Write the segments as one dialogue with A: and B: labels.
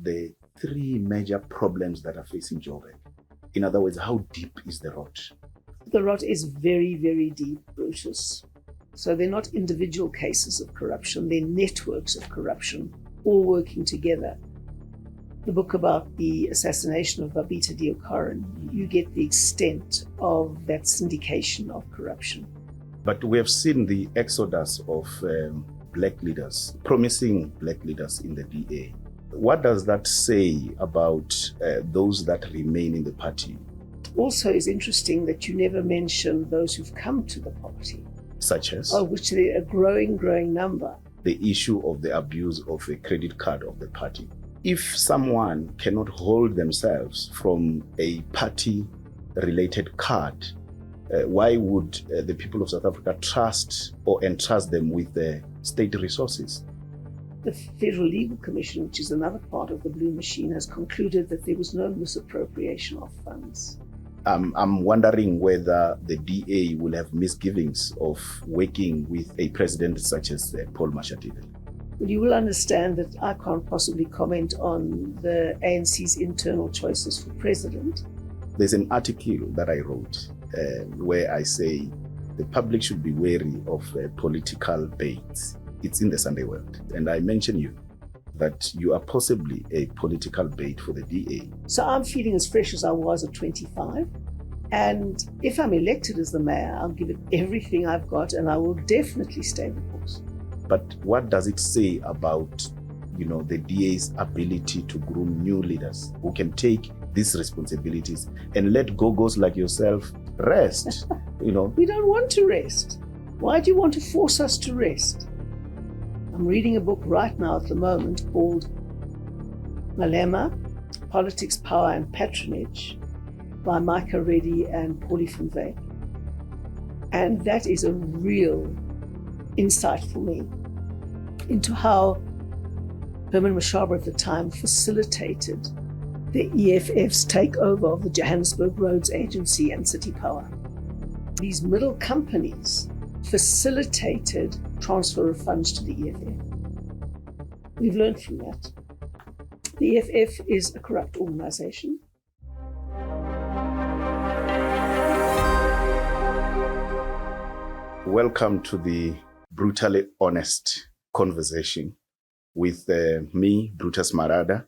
A: the three major problems that are facing Joburg? In other words, how deep is the rot?
B: The rot is very, very deep, Brutus. So they're not individual cases of corruption, they're networks of corruption, all working together. The book about the assassination of Babita Deokaran, you get the extent of that syndication of corruption.
A: But we have seen the exodus of black leaders, promising black leaders in the DA. What does that say about those that remain in the party?
B: Also, it's interesting that you never mention those who've come to the party.
A: Such as?
B: Of which there are a growing number.
A: The issue of the abuse of a credit card of the party. If someone cannot hold themselves from a party-related card, why would the people of South Africa trust or entrust them with the state resources?
B: The Federal Legal Commission, which is another part of the blue machine, has concluded that there was no misappropriation of funds.
A: I'm wondering whether the DA will have misgivings of working with a president such as Paul Mashatile.
B: Well, you will understand that I can't possibly comment on the ANC's internal choices for president.
A: There's an article that I wrote where I say the public should be wary of political baits. It's in the Sunday World. And I mention you that you are possibly a political bait for the DA.
B: So I'm feeling as fresh as I was at 25. And if I'm elected as the mayor, I'll give it everything I've got and I will definitely stay the course.
A: But what does it say about, the DA's ability to groom new leaders who can take these responsibilities and let Gogos like yourself rest? We
B: don't want to rest. Why do you want to force us to rest? I'm reading a book right now at the moment called Malema, Politics, Power and Patronage by Micah Reddy and Paulie van Wyk. And that is a real insight for me into how Herman Mashaba at the time facilitated the EFF's takeover of the Johannesburg Roads Agency and City Power. These middle companies facilitated transfer of funds to the EFF. We've learned from that. The EFF is a corrupt organization.
A: Welcome to the Brutally Honest conversation with me, Brutus Marada,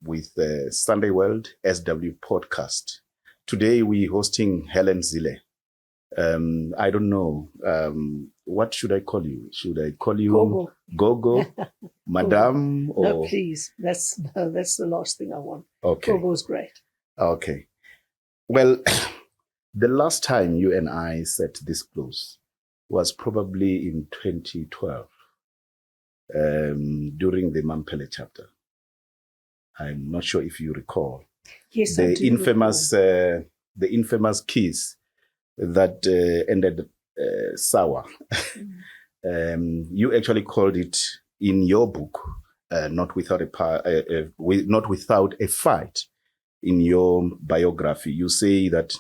A: with the Sunday World SW podcast. Today we're hosting Helen Zille. I don't know, what should I call you? Should I call you Gogo, Madame? Or...
B: No, please. That's the last thing I want.
A: Okay.
B: Gogo's great.
A: Okay. Well, the last time you and I sat this close was probably in 2012, during the Mamphele chapter. I'm not sure if you recall.
B: Yes,
A: the
B: I do
A: infamous, the infamous kiss that ended sour. You actually called it in your book, not without a fight. In your biography, you say that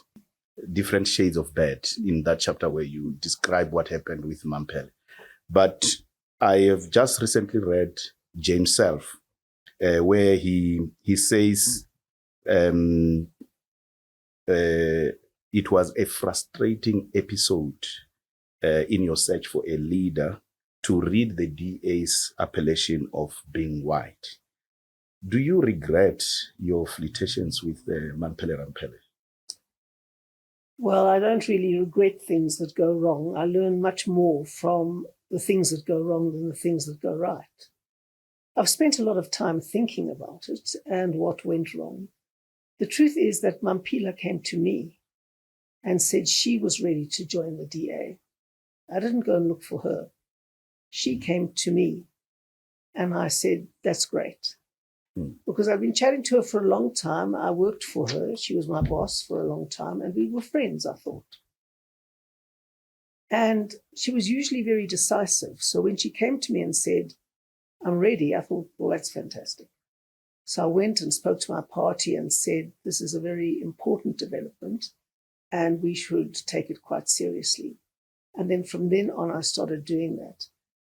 A: different shades of bad in that chapter where you describe what happened with Mamphele. But I have just recently read James Self, where he says it was a frustrating episode in your search for a leader to read the DA's appellation of being white. Do you regret your flirtations with Mamphele Ramphele?
B: Well, I don't really regret things that go wrong. I learn much more from the things that go wrong than the things that go right. I've spent a lot of time thinking about it and what went wrong. The truth is that Mamphele came to me and said she was ready to join the DA. I didn't go and look for her. She came to me and I said, that's great. Because I've been chatting to her for a long time. I worked for her. She was my boss for a long time, and we were friends, I thought. And she was usually very decisive. So when she came to me and said, I'm ready, I thought, well, that's fantastic. So I went and spoke to my party and said, this is a very important development, and we should take it quite seriously. And then from then on, I started doing that.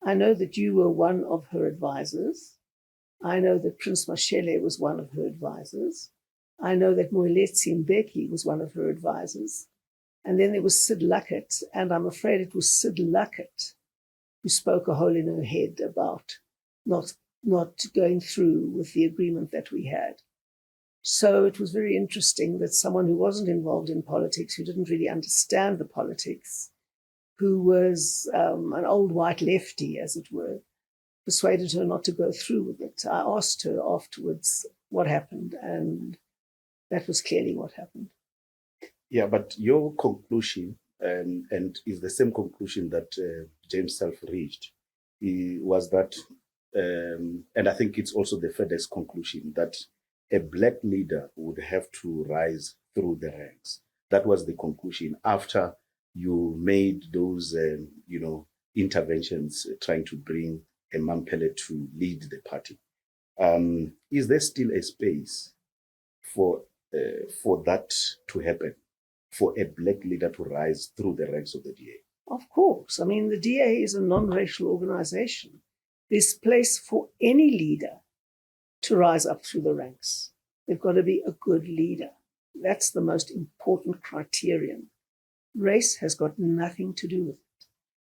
B: I know that you were one of her advisors. I know that Prince Mamphele was one of her advisors. I know that Moeletsi Mbeki was one of her advisors. And then there was Sid Luckett, and I'm afraid it was Sid Luckett who spoke a hole in her head about not going through with the agreement that we had. So it was very interesting that someone who wasn't involved in politics, who didn't really understand the politics, who was an old white lefty, as it were, persuaded her not to go through with it. I asked her afterwards what happened, and that was clearly what happened.
A: Yeah, but your conclusion, and is the same conclusion that James Self reached, was that, and I think it's also the FedEx conclusion, that a black leader would have to rise through the ranks. That was the conclusion after you made those, interventions trying to bring a Mamphele to lead the party. Is there still a space for that to happen, for a black leader to rise through the ranks of the DA?
B: Of course. I mean, the DA is a non-racial organization. There's place for any leader to rise up through the ranks. They've got to be a good leader. That's the most important criterion. Race has got nothing to do with it.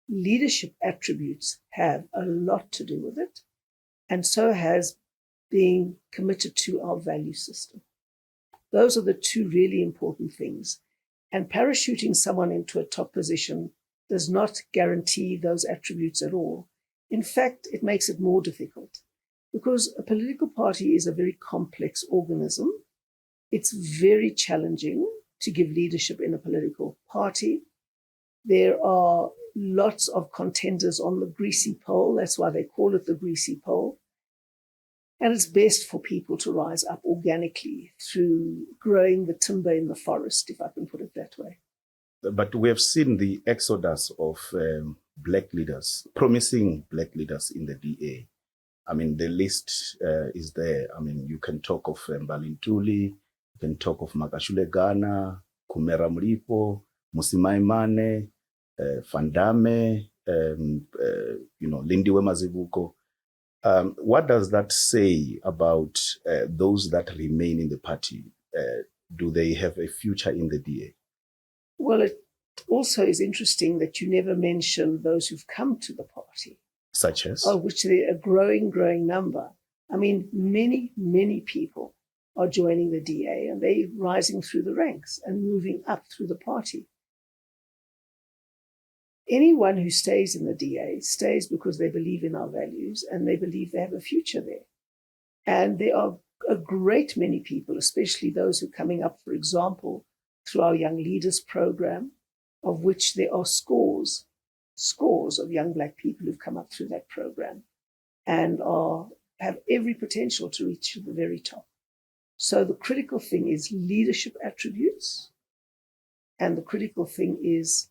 B: Leadership attributes have a lot to do with it, and so has being committed to our value system. Those are the two really important things. And parachuting someone into a top position does not guarantee those attributes at all. In fact, it makes it more difficult because a political party is a very complex organism. It's very challenging to give leadership in a political party. There are lots of contenders on the greasy pole. That's why they call it the greasy pole. And it's best for people to rise up organically through growing the timber in the forest, if I can put it that way.
A: But we have seen the exodus of black leaders, promising black leaders in the DA. I mean, the list is there. I mean, you can talk of Mbalintuli, you can talk of Makashule Ghana, Kumera Mlipo, Musimaimane, Fandame, Lindiwe Mazibuko. What does that say about those that remain in the party? Do they have a future in the DA?
B: Well, it also is interesting that you never mention those who've come to the party.
A: Such as?
B: Of which there are a growing number. I mean, many people are joining the DA and they're rising through the ranks and moving up through the party. Anyone who stays in the DA stays because they believe in our values and they believe they have a future there. And there are a great many people, especially those who are coming up, for example, through our Young Leaders program, of which there are scores of young black people who've come up through that program and have every potential to reach the very top. So the critical thing is leadership attributes, and the critical thing is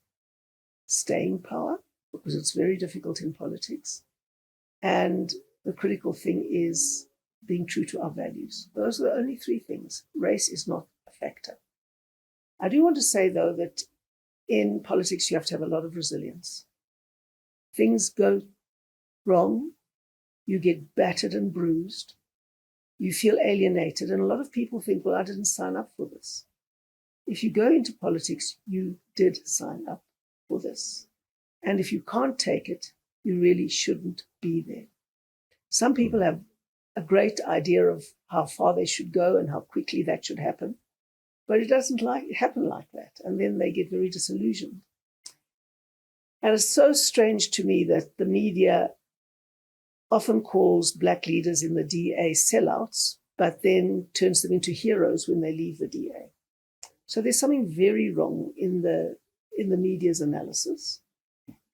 B: staying power, because it's very difficult in politics. And the critical thing is being true to our values. Those are the only three things. Race is not a factor. I do want to say, though, that in politics, you have to have a lot of resilience. Things go wrong. You get battered and bruised. You feel alienated. And a lot of people think, well, I didn't sign up for this. If you go into politics, you did sign up for this. And if you can't take it, you really shouldn't be there. Some people have a great idea of how far they should go and how quickly that should happen, but it doesn't happen like that. And then they get very disillusioned. And it's so strange to me that the media often calls black leaders in the DA sellouts, but then turns them into heroes when they leave the DA. So there's something very wrong in the media's analysis,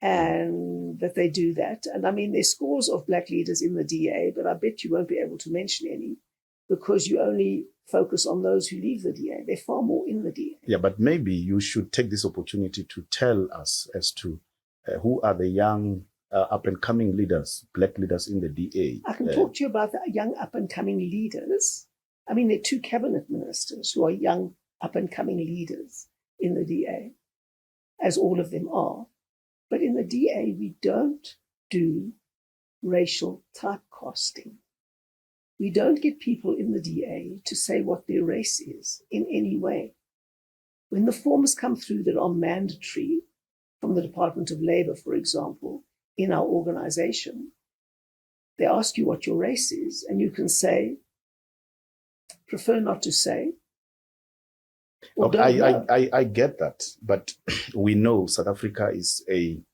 B: and that they do that. And I mean, there's scores of black leaders in the DA, but I bet you won't be able to mention any because you only focus on those who leave the DA. They're far more in the DA.
A: Yeah, but maybe you should take this opportunity to tell us as to who are the young up-and-coming leaders, black leaders in the DA.
B: I can talk to you about the young up-and-coming leaders. I mean, there are two cabinet ministers who are young up-and-coming leaders in the DA, as all of them are. But in the DA, we don't do racial typecasting. we don't get people in the DA to say what their race is in any way. When the forms come through that are mandatory from the Department of Labor, for example, in our organization, they ask you what your race is, and you can say, prefer not to say.
A: I get that, but we know South Africa is it's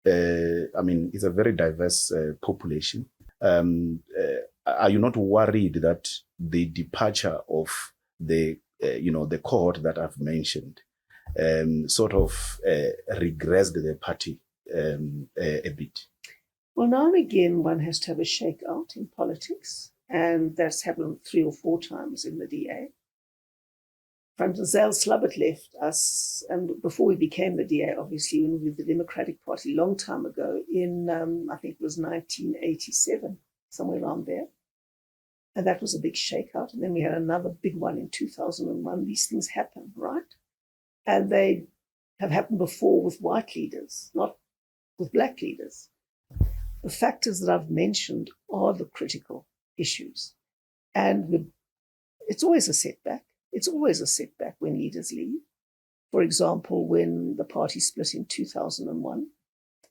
A: a very diverse population. Are you not worried that the departure of the cohort that I've mentioned sort of regressed the party a bit?
B: Well, now and again, one has to have a shakeout in politics, and that's happened 3 or 4 times in the DA. Mamphele Ramphele left us, and before we became the DA, obviously, when we were the Democratic Party, a long time ago, in, I think it was 1987, somewhere around there. And that was a big shakeout. And then we had another big one in 2001. These things happen, right? And they have happened before with white leaders, not with black leaders. The factors that I've mentioned are the critical issues. And it's always a setback. It's always a setback when leaders leave. For example, when the party split in 2001,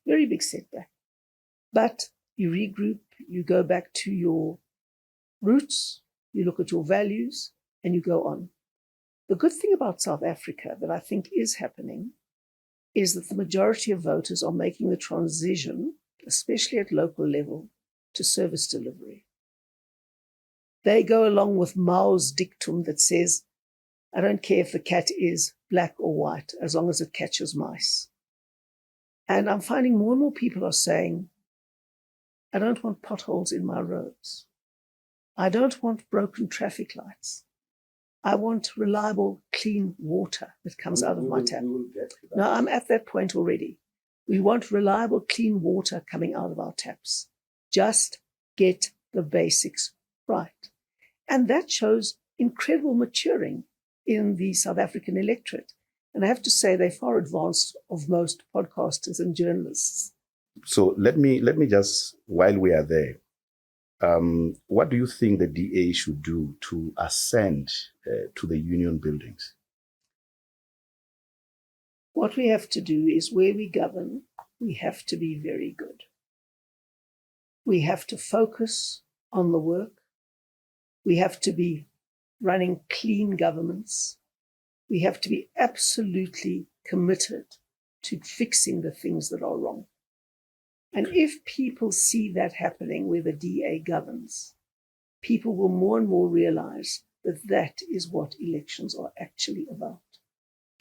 B: very big setback. But you regroup, you go back to your roots, you look at your values, and you go on. The good thing about South Africa that I think is happening is that the majority of voters are making the transition, especially at local level, to service delivery. They go along with Mao's dictum that says, I don't care if the cat is black or white, as long as it catches mice. And I'm finding more and more people are saying, I don't want potholes in my roads. I don't want broken traffic lights. I want reliable, clean water that comes out of my tap. Now, I'm at that point already. We want reliable, clean water coming out of our taps. Just get the basics right. And that shows incredible maturing in the South African electorate. And I have to say they're far advanced of most podcasters and journalists.
A: So let me just, while we are there, what do you think the DA should do to ascend to the union buildings?
B: What we have to do is where we govern, we have to be very good. We have to focus on the work. We have to be running clean governments. We have to be absolutely committed to fixing the things that are wrong. And if people see that happening where the DA governs, people will more and more realize that that is what elections are actually about.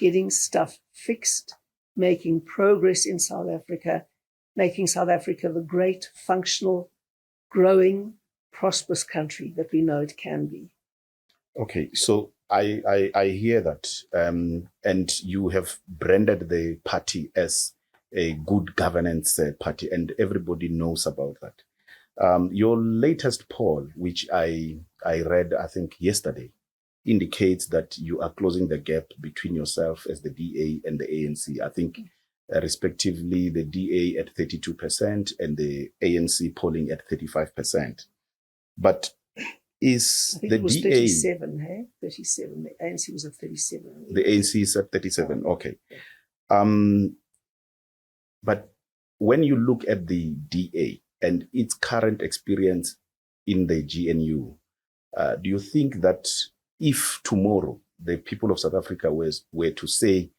B: Getting stuff fixed, making progress in South Africa, making South Africa the great, functional, growing, prosperous country that we know it can be.
A: Okay, so I hear that, and you have branded the party as a good governance party, and everybody knows about that. Your latest poll, which I read, I think yesterday, indicates that you are closing the gap between yourself as the DA and the ANC. I think respectively the DA at 32% and the ANC polling at 35%. But is
B: I think
A: the
B: it was
A: DA
B: 37, hey? 37. The ANC was at 37.
A: The ANC is at 37. Okay. But when you look at the DA and its current experience in the GNU, do you think that if tomorrow the people of South Africa were to say,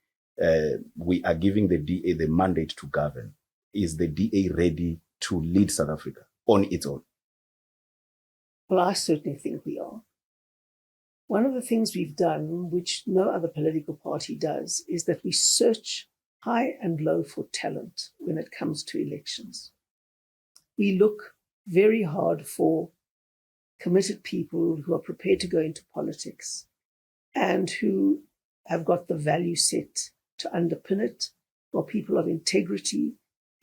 A: we are giving the DA the mandate to govern, is the DA ready to lead South Africa on its own?
B: Well, I certainly think we are. One of the things we've done, which no other political party does, is that we search high and low for talent when it comes to elections. We look very hard for committed people who are prepared to go into politics and who have got the value set to underpin it, who are people of integrity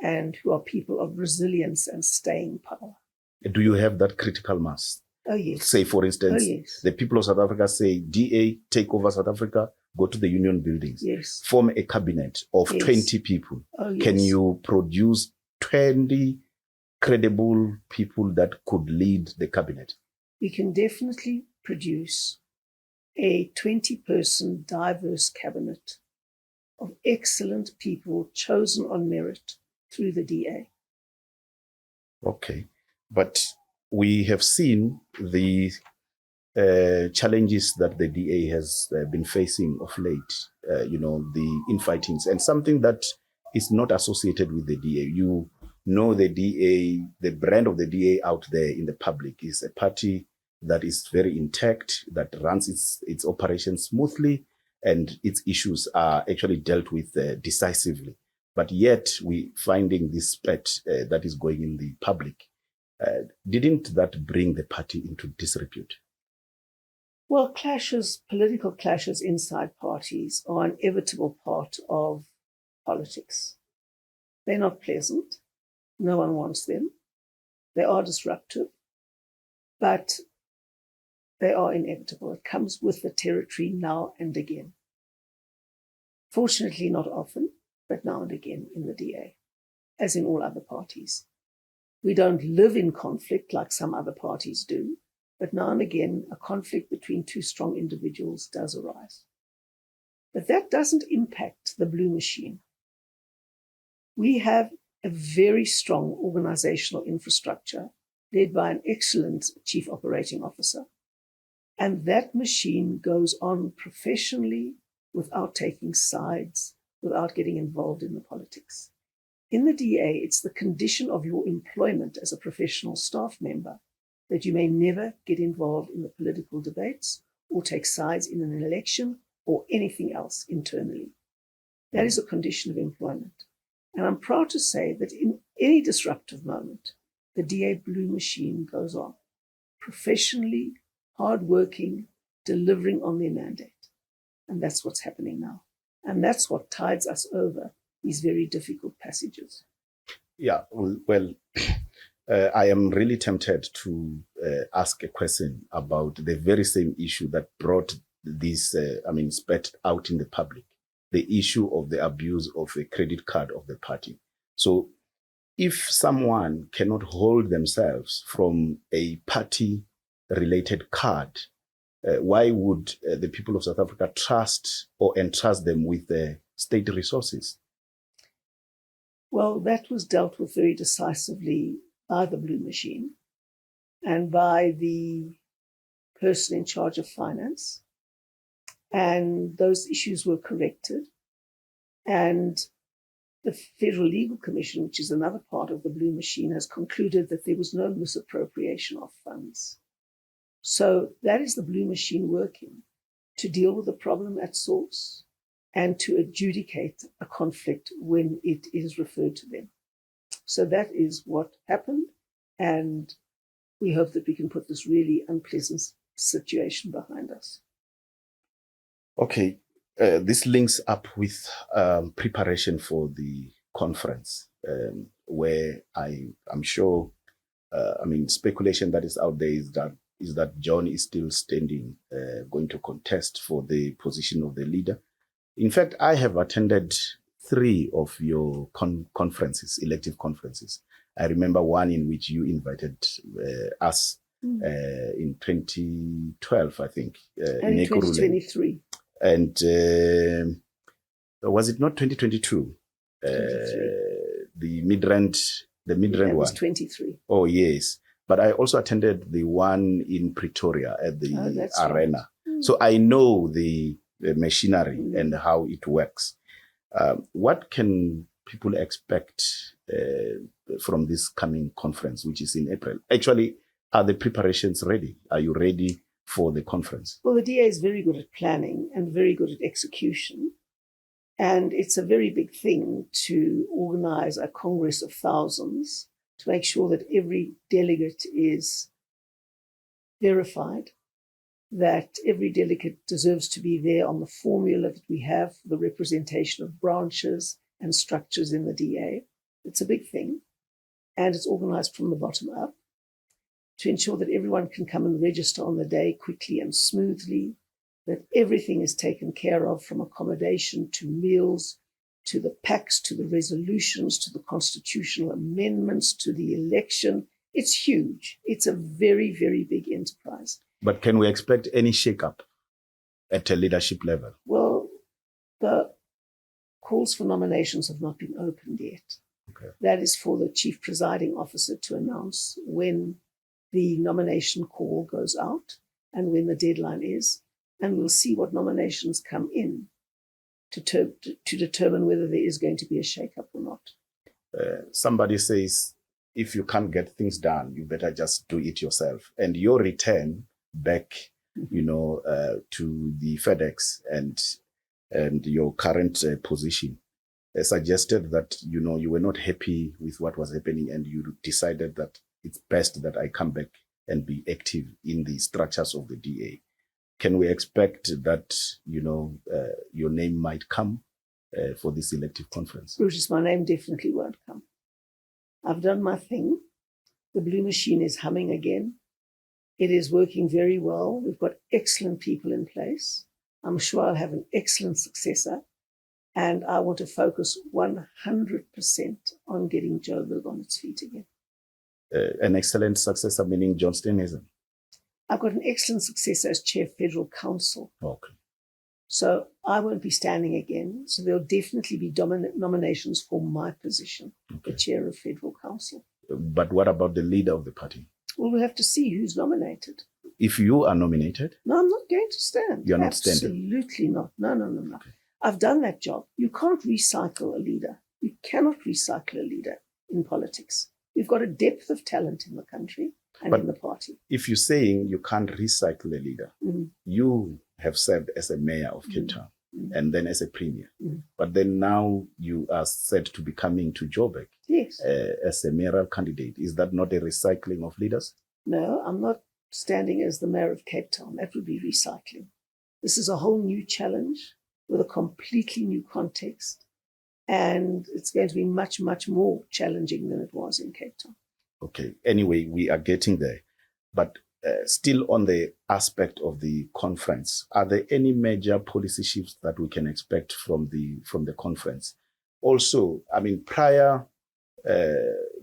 B: and who are people of resilience and staying power.
A: Do you have that critical mass?
B: Oh, yes.
A: Say, for instance,
B: yes.
A: The people of South Africa say, DA, take over South Africa, go to the union buildings,
B: yes.
A: Form a cabinet of 20 people.
B: Oh, yes.
A: Can you produce 20 credible people that could lead the cabinet?
B: we can definitely produce a 20-person diverse cabinet of excellent people chosen on merit through the DA.
A: Okay. But we have seen the challenges that the DA has been facing of late, the infightings, and something that is not associated with the DA. You know, the DA, the brand of the DA out there in the public is a party that is very intact, that runs its operations smoothly, and its issues are actually dealt with decisively. But yet we finding this spat that is going in the public. Didn't that bring the party into disrepute?
B: Well, political clashes inside parties are an inevitable part of politics. They're not pleasant. No one wants them. They are disruptive, but they are inevitable. It comes with the territory now and again. Fortunately, not often, but now and again in the DA, as in all other parties. We don't live in conflict like some other parties do, but now and again, a conflict between two strong individuals does arise. But that doesn't impact the blue machine. We have a very strong organizational infrastructure led by an excellent chief operating officer. And that machine goes on professionally without taking sides, without getting involved in the politics. In the DA, it's the condition of your employment as a professional staff member that you may never get involved in the political debates or take sides in an election or anything else internally. That is a condition of employment. And I'm proud to say that in any disruptive moment, the DA blue machine goes on, professionally, hardworking, delivering on their mandate. And that's what's happening now. And that's what tides us over these very difficult passages.
A: Yeah, well, I am really tempted to ask a question about the very same issue that brought this, spat out in the public, the issue of the abuse of a credit card of the party. So if someone cannot hold themselves from a party-related card, why would the people of South Africa trust or entrust them with the state resources?
B: Well, that was dealt with very decisively by the blue machine and by the person in charge of finance. And those issues were corrected. And the Federal Legal Commission, which is another part of the blue machine, has concluded that there was no misappropriation of funds. So that is the blue machine working to deal with the problem at source and to adjudicate a conflict when it is referred to them. So that is what happened, and we hope that we can put this really unpleasant situation behind us.
A: Okay, this links up with preparation for the conference, where I'm sure, speculation that is out there is that John is still standing, going to contest for the position of the leader. In fact, I have attended 3 of your conferences, elective conferences. I remember one in which you invited us in 2012, I think.
B: And in 2023.
A: And was it not 2022? The Midrand one.
B: Was 23.
A: Oh, yes. But I also attended the one in Pretoria at the arena. Right. So I know the machinery and how it works. What can people expect from this coming conference, which is in April? Actually, are the preparations ready? Are you ready for the conference?
B: Well, the DA is very good at planning and very good at execution. And it's a very big thing to organize a congress of thousands to make sure that every delegate is verified, that every delegate deserves to be there on the formula that we have for the representation of branches and structures in the DA. It's a big thing, and it's organized from the bottom up to ensure that everyone can come and register on the day quickly and smoothly, that everything is taken care of from accommodation to meals, to the packs, to the resolutions, to the constitutional amendments, to the election. It's huge. It's a very, very big enterprise.
A: But can we expect any shake-up at a leadership level?
B: Well, the calls for nominations have not been opened yet.
A: Okay.
B: That is for the chief presiding officer to announce when the nomination call goes out and when the deadline is. And we'll see what nominations come in to determine whether there is going to be a shake-up or not.
A: Somebody says, if you can't get things done, you better just do it yourself. And your return back, to the FedEx and your current position suggested that, you were not happy with what was happening and you decided that it's best that I come back and be active in the structures of the DA. Can we expect that, your name might come for this elective conference?
B: Brutus, my name definitely won't come. I've done my thing. The blue machine is humming again. It is working very well. We've got excellent people in place. I'm sure I'll have an excellent successor. And I want to focus 100% on getting Joburg on its feet again.
A: An excellent successor, meaning John Steenhuisen?
B: I've got an excellent successor as Chair of Federal Council.
A: Okay.
B: So I won't be standing again. So there'll definitely be nominations for my position, the Chair of Federal Council.
A: But what about the leader of the party?
B: Well, we'll have to see who's nominated.
A: If you are nominated?
B: No, I'm not going to stand.
A: You're not standing?
B: Absolutely not. No.
A: Okay.
B: I've done that job. You can't recycle a leader. You cannot recycle a leader in politics. We've got a depth of talent in the country and in the party.
A: If you're saying you can't recycle a leader, you have served as a mayor of Cape Town and then as a premier. But then now you are said to be coming to Joburg as a mayoral candidate. Is that not a recycling of leaders?
B: No, I'm not standing as the mayor of Cape Town. That would be recycling. This is a whole new challenge with a completely new context. And it's going to be much, much more challenging than it was in Cape Town. Okay.
A: Anyway, we are getting there. But still on the aspect of the conference, are there any major policy shifts that we can expect from the conference? Also, prior,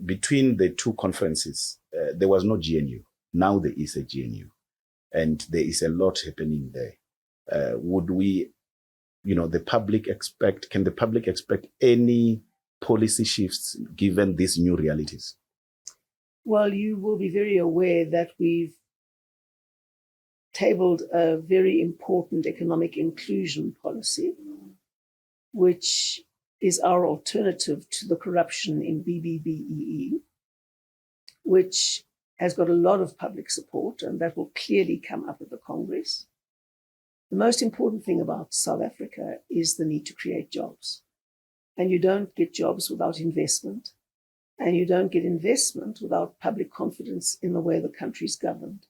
A: between the two conferences, there was no GNU. Now there is a GNU. And there is a lot happening there. Would we, can the public expect any policy shifts given these new realities?
B: Well, you will be very aware that we've tabled a very important economic inclusion policy, which is our alternative to the corruption in BBBEE, which has got a lot of public support, and that will clearly come up at the Congress. The most important thing about South Africa is the need to create jobs. And you don't get jobs without investment. And you don't get investment without public confidence in the way the country's governed.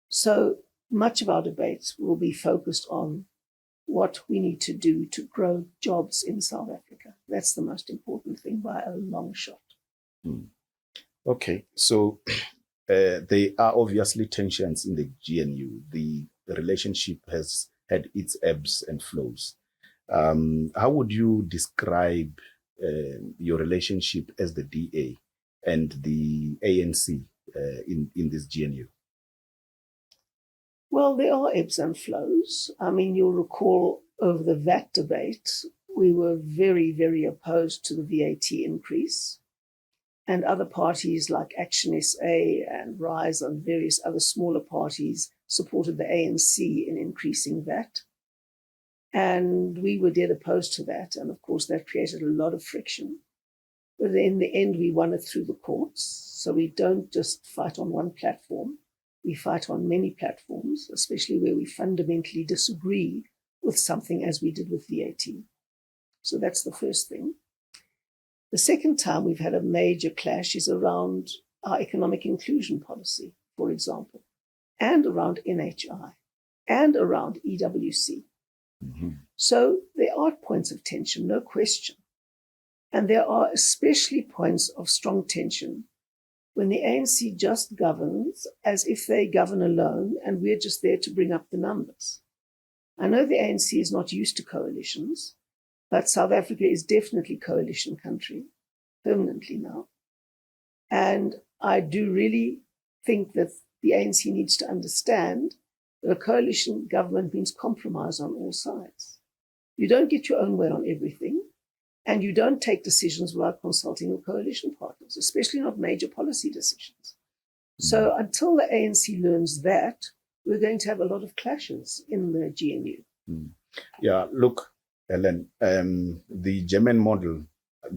B: So much of our debates will be focused on what we need to do to grow jobs in South Africa. That's the most important thing by a long shot.
A: Okay, so there are obviously tensions in the GNU. The relationship has had its ebbs and flows. How would you describe your relationship as the DA and the ANC in this GNU?
B: Well, there are ebbs and flows. You'll recall over the VAT debate, we were very, very opposed to the VAT increase. And other parties like Action SA and RISE and various other smaller parties supported the ANC in increasing VAT. And we were dead opposed to that. And of course, that created a lot of friction. But in the end, we won it through the courts. So we don't just fight on one platform. We fight on many platforms, especially where we fundamentally disagree with something, as we did with VAT. So that's the first thing. The second time we've had a major clash is around our economic inclusion policy, for example, and around NHI, and around EWC. So there are points of tension, no question. And there are especially points of strong tension when the ANC just governs as if they govern alone and we're just there to bring up the numbers. I know the ANC is not used to coalitions, but South Africa is definitely coalition country, permanently now. And I do really think that the ANC needs to understand that a coalition government means compromise on all sides. You don't get your own way on everything, and you don't take decisions without consulting your coalition partners, especially not major policy decisions. So until the ANC learns that, we're going to have a lot of clashes in the GNU.
A: Yeah, look, Helen, the German model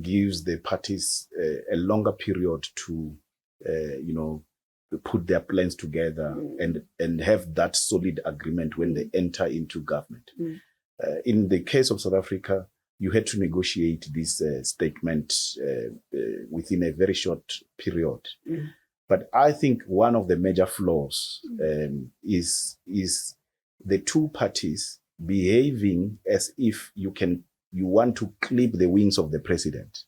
A: gives the parties a longer period to, put their plans together and have that solid agreement when they enter into government. In the case of South Africa, you had to negotiate this statement within a very short period. But I think one of the major flaws is the two parties behaving as if you want to clip the wings of the president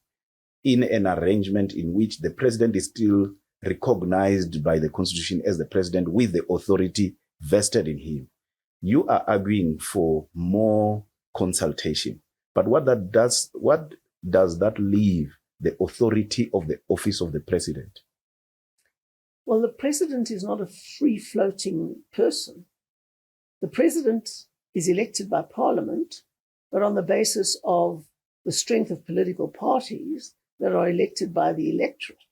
A: in an arrangement in which the president is still recognized by the constitution as the president with the authority vested in him. You are arguing for more consultation. But what does that leave the authority of the office of the president?
B: Well, the president is not a free-floating person. The president is elected by parliament, but on the basis of the strength of political parties that are elected by the electorate.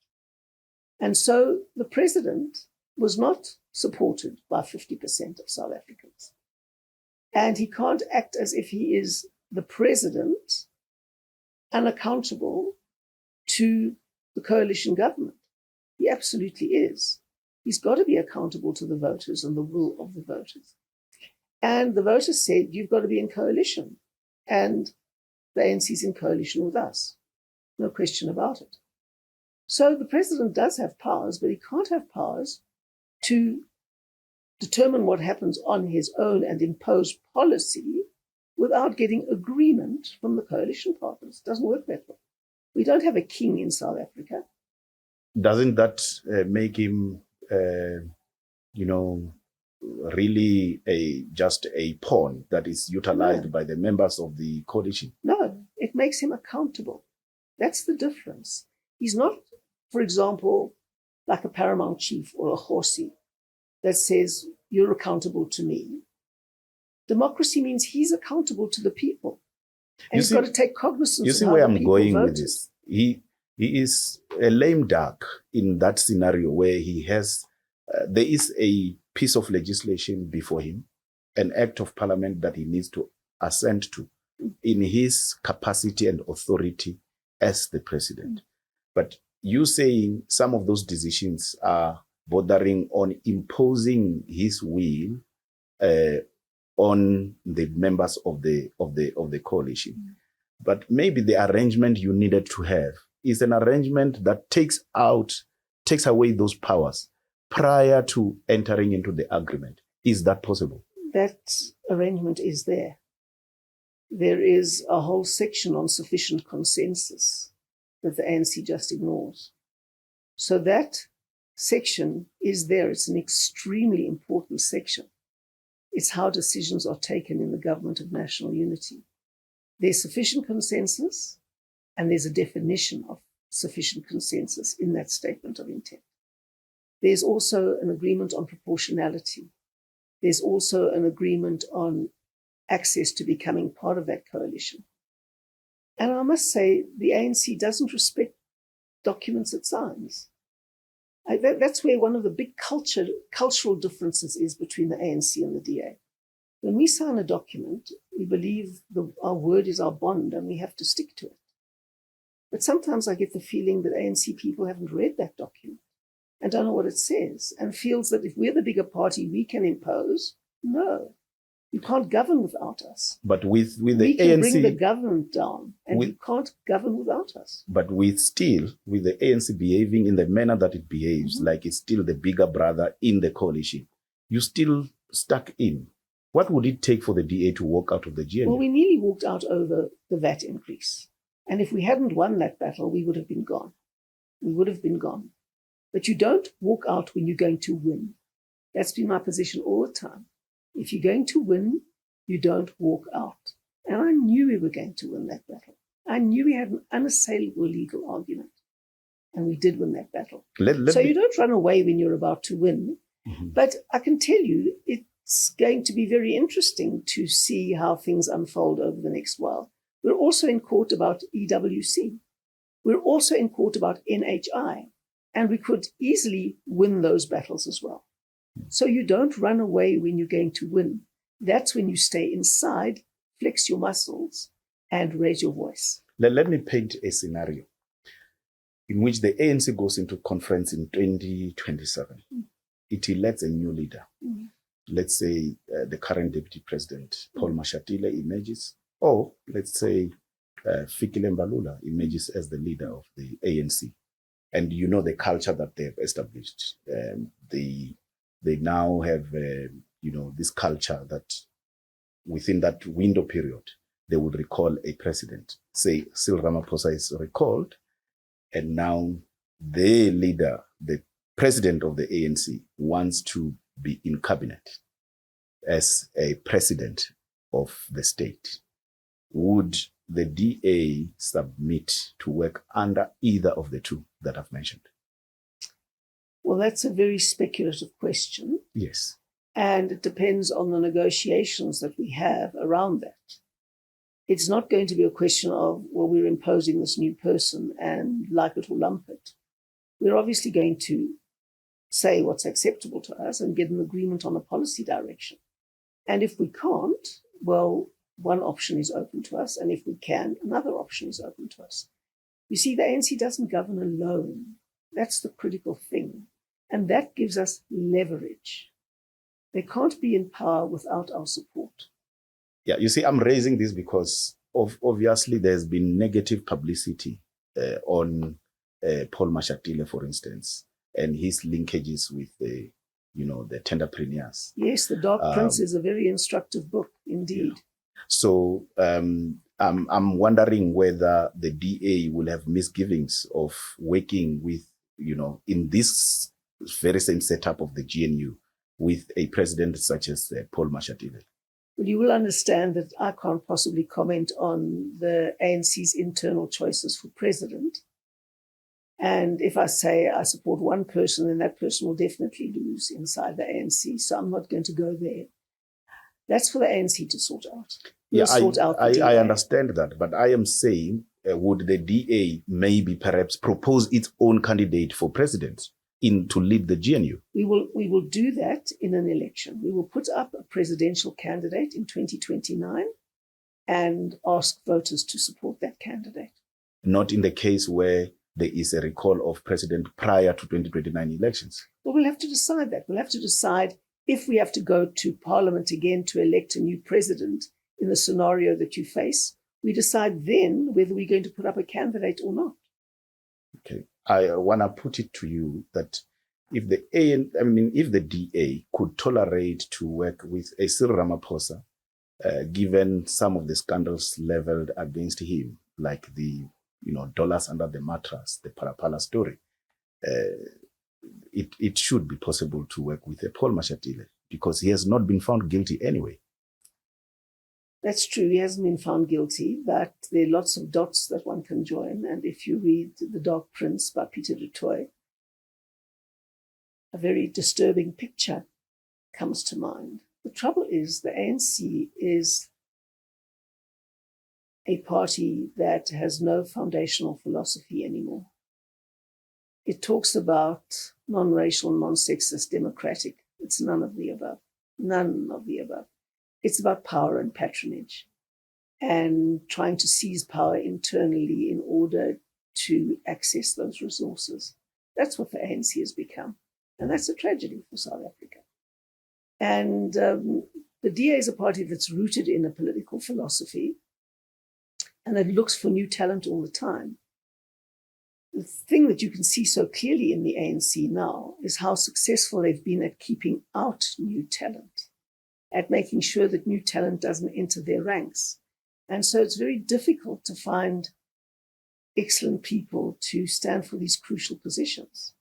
B: And so the president was not supported by 50% of South Africans. And he can't act as if he is the president unaccountable to the coalition government. He absolutely is. He's got to be accountable to the voters and the will of the voters. And the voters said, you've got to be in coalition. And the ANC is in coalition with us. No question about it. So the president does have powers, but he can't have powers to determine what happens on his own and impose policy without getting agreement from the coalition partners. It doesn't work that way. We don't have a king in South Africa.
A: Doesn't that make him, really just a pawn that is utilized by the members of the coalition?
B: No, it makes him accountable. That's the difference. He's not, for example, like a paramount chief or a horsey that says, you're accountable to me. Democracy means he's accountable to the people. And he's got to take cognizance
A: you see
B: of
A: where
B: how the
A: I'm
B: people
A: going
B: voted.
A: with this. He is a lame duck in that scenario where he has, there is a piece of legislation before him, an act of parliament that he needs to assent to in his capacity and authority as the president. But you saying some of those decisions are bordering on imposing his will on the members of the coalition. But maybe the arrangement you needed to have is an arrangement that takes away those powers prior to entering into the agreement. Is that possible?
B: That arrangement is there. There is a whole section on sufficient consensus that the ANC just ignores. So that section is there. It's an extremely important section. It's how decisions are taken in the government of national unity. There's sufficient consensus, and there's a definition of sufficient consensus in that statement of intent. There's also an agreement on proportionality. There's also an agreement on access to becoming part of that coalition. And I must say, the ANC doesn't respect documents it signs. That's where one of the big cultural differences is between the ANC and the DA. When we sign a document, we believe our word is our bond and we have to stick to it. But sometimes I get the feeling that ANC people haven't read that document and don't know what it says, and feels that if we're the bigger party, we can impose. No, you can't govern without us.
A: But with the
B: we can
A: ANC,
B: bring the government down, and you can't govern without us.
A: But with the ANC behaving in the manner that it behaves, like it's still the bigger brother in the coalition, you still stuck in. What would it take for the DA to walk out of the GNU?
B: Well, we nearly walked out over the VAT increase. And if we hadn't won that battle, we would have been gone. We would have been gone. But you don't walk out when you're going to win. That's been my position all the time. If you're going to win, you don't walk out. And I knew we were going to win that battle. I knew we had an unassailable legal argument. And we did win that battle.
A: So
B: you don't run away when you're about to win.
A: Mm-hmm.
B: But I can tell you, it's going to be very interesting to see how things unfold over the next while. We're also in court about EWC. We're also in court about NHI. And we could easily win those battles as well. So you don't run away when you're going to win. That's when you stay inside, flex your muscles, and raise your voice.
A: Let me paint a scenario in which the ANC goes into conference in 2027. It elects a new leader. Let's say the current deputy president, Paul Mashatile, emerges, or let's say Fikile Mbalula emerges as the leader of the ANC. And you know the culture that they've established. They now have, this culture that within that window period, they would recall a president. Say, Cyril Ramaphosa is recalled, and now the leader, the president of the ANC, wants to be in cabinet as a president of the state. Would the DA submit to work under either of the two that I've mentioned?
B: Well, that's a very speculative question.
A: Yes.
B: And it depends on the negotiations that we have around that. It's not going to be a question of, well, we're imposing this new person and like it or lump it. We're obviously going to say what's acceptable to us and get an agreement on a policy direction. And if we can't, well, one option is open to us. And if we can, another option is open to us. You see, the ANC doesn't govern alone. That's the critical thing. And that gives us leverage. They can't be in power without our support.
A: Yeah, you see, I'm raising this because obviously there's been negative publicity on Paul Mashatile, for instance, and his linkages with the tenderpreneurs.
B: Yes, The Dark Prince is a very instructive book, indeed.
A: Yeah. So I'm wondering whether the DA will have misgivings of working with, in this very same setup of the GNU with a president such as Paul Mashatile.
B: Well, you will understand that I can't possibly comment on the ANC's internal choices for president. And if I say I support one person, then that person will definitely lose inside the ANC. So I'm not going to go there. That's for the ANC to sort out.
A: I understand that. But I am saying, would the DA maybe perhaps propose its own candidate for president to lead the GNU?
B: We will do that in an election. We will put up a presidential candidate in 2029 and ask voters to support that candidate.
A: Not in the case where there is a recall of president prior to 2029 elections.
B: Well, we'll have to decide that. We'll have to decide if we have to go to Parliament again to elect a new president in the scenario that you face. We decide then whether we're going to put up a candidate or not.
A: Okay. I want to put it to you that if the DA could tolerate to work with a Cyril Ramaphosa, given some of the scandals leveled against him, like the dollars under the mattress, the Parapala story, it should be possible to work with a Paul Mashatile because he has not been found guilty anyway.
B: That's true. He hasn't been found guilty, but there are lots of dots that one can join. And if you read The Dark Prince by Peter du Toit, a very disturbing picture comes to mind. The trouble is the ANC is a party that has no foundational philosophy anymore. It talks about non-racial, non-sexist, democratic. It's none of the above. None of the above. It's about power and patronage and trying to seize power internally in order to access those resources. That's what the ANC has become. And that's a tragedy for South Africa. And the DA is a party that's rooted in a political philosophy and that looks for new talent all the time. The thing that you can see so clearly in the ANC now is how successful they've been at keeping out new talent, at making sure that new talent doesn't enter their ranks. And so it's very difficult to find excellent people to stand for these crucial positions.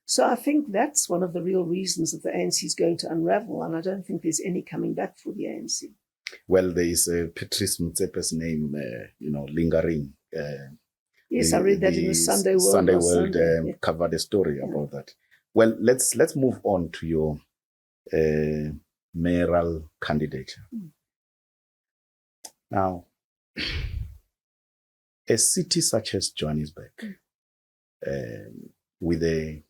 B: So I think that's one of the real reasons that the ANC is going to unravel, and I don't think there's any coming back for the ANC.
A: Well, there is Patrice Motsepe's name, lingering.
B: Yes, I read that in the Sunday World.
A: Sunday World
B: Yeah.
A: covered a story about that. Well, let's move on to your mayoral candidature. Now, a city such as Johannesburg, with the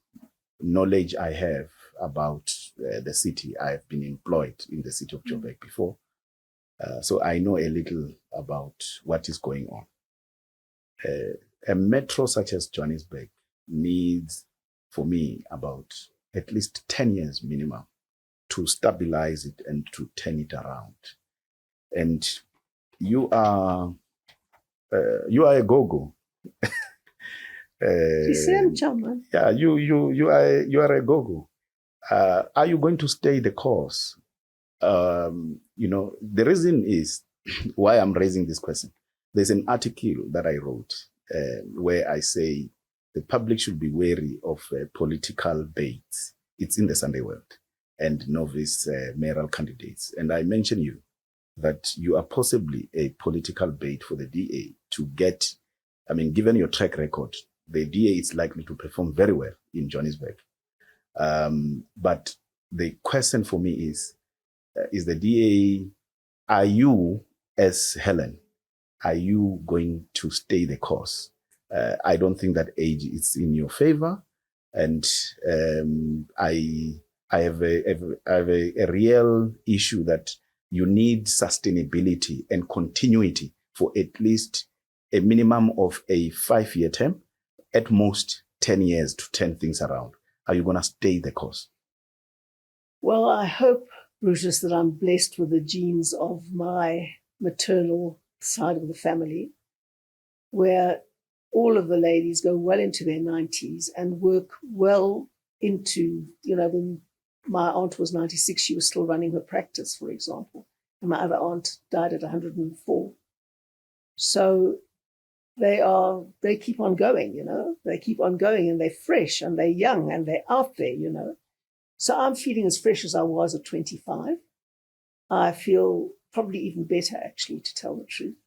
A: knowledge I have about the city, I've been employed in the city of Joburg before, so I know a little about what is going on. A metro such as Johannesburg needs, for me, about at least 10 years minimum to stabilize it and to turn it around. And you are a Gogo.
B: You see, I'm Chairman.
A: Yeah, you are a Gogo. Are you going to stay the course? The reason is why I'm raising this question. There's an article that I wrote where I say the public should be wary of political baits. It's in the Sunday World and novice mayoral candidates. And I mention you that you are possibly a political bait for the DA to get, given your track record, the DA is likely to perform very well in Johannesburg. But the question for me is the DA, are you, as Helen, are you going to stay the course? I don't think that age is in your favor. And I have a real issue that you need sustainability and continuity for at least a minimum of a 5-year term, at most 10 years to turn things around. Are you going to stay the course?
B: Well, I hope, Brutus, that I'm blessed with the genes of my maternal side of the family, where all of the ladies go well into their 90s and work well into, when my aunt was 96, she was still running her practice, for example. And my other aunt died at 104. So they keep on going, they keep on going, and they're fresh and they're young and they're out there, So I'm feeling as fresh as I was at 25. I feel probably even better, actually, to tell the truth.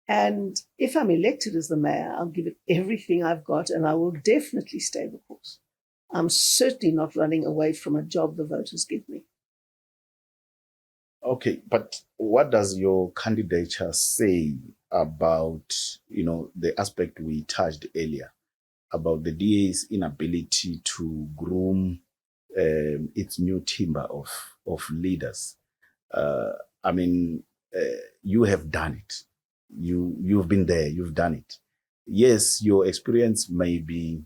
B: And if I'm elected as the mayor, I'll give it everything I've got, and I will definitely stay the course. I'm certainly not running away from a job the voters give me.
A: Okay, but what does your candidature say about, the aspect we touched earlier, about the DA's inability to groom its new timber of leaders? You have done it. You've been there. You've done it. Yes, your experience may be,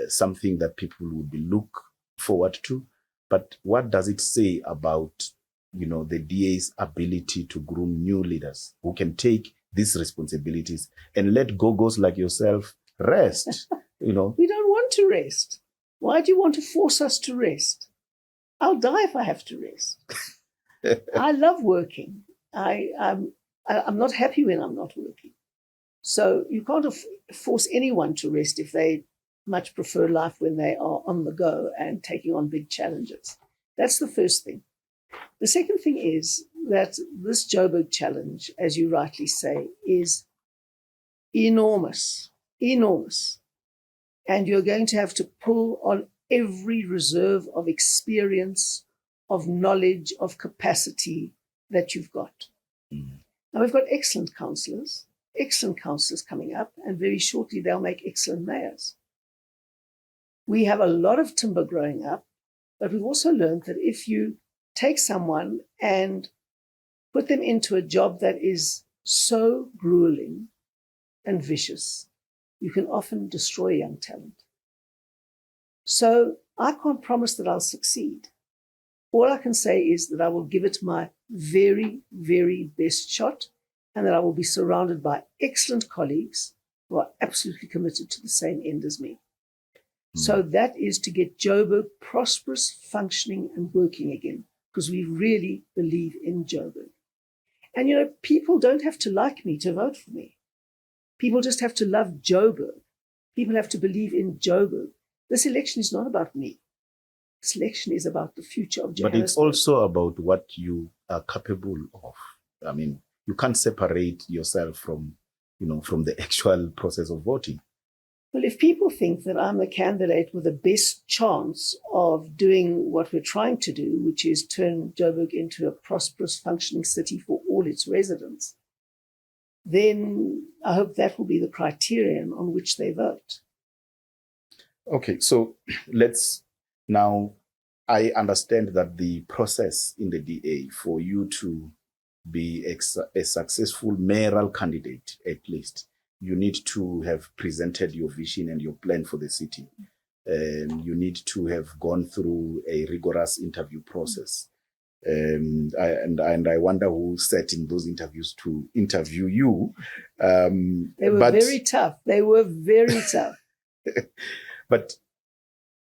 A: something that people would be look forward to. But what does it say about, the DA's ability to groom new leaders who can take these responsibilities and let Gogos like yourself rest? We don't
B: want to rest. Why do you want to force us to rest? I'll die if I have to rest. I love working. I'm not happy when I'm not working. So you can't force anyone to rest if they much prefer life when they are on the go and taking on big challenges. That's the first thing. The second thing is that this Joburg challenge, as you rightly say, is enormous, enormous. And you're going to have to pull on every reserve of experience, of knowledge, of capacity that you've got. Mm. Now, we've got excellent councillors coming up, and very shortly they'll make excellent mayors. We have a lot of timber growing up, but we've also learned that if you take someone and put them into a job that is so grueling and vicious, you can often destroy young talent. So I can't promise that I'll succeed. All I can say is that I will give it my very, very best shot, and that I will be surrounded by excellent colleagues who are absolutely committed to the same end as me. Mm. So that is to get Joburg prosperous, functioning, and working again, because we really believe in Joburg. And, people don't have to like me to vote for me. People just have to love Joburg. People have to believe in Joburg. This election is not about me. This election is about the future of Johannesburg. But
A: it's also about what you are capable of. You can't separate yourself from, from the actual process of voting.
B: Well, if people think that I'm the candidate with the best chance of doing what we're trying to do, which is turn Joburg into a prosperous, functioning city for all its residents, then I hope that will be the criterion on which they vote.
A: Okay, so let's now, I understand that the process in the DA for you to be a successful mayoral candidate, at least, you need to have presented your vision and your plan for the city. You need to have gone through a rigorous interview process. I wonder who sat in those interviews to interview you.
B: They were very tough. They were very tough.
A: But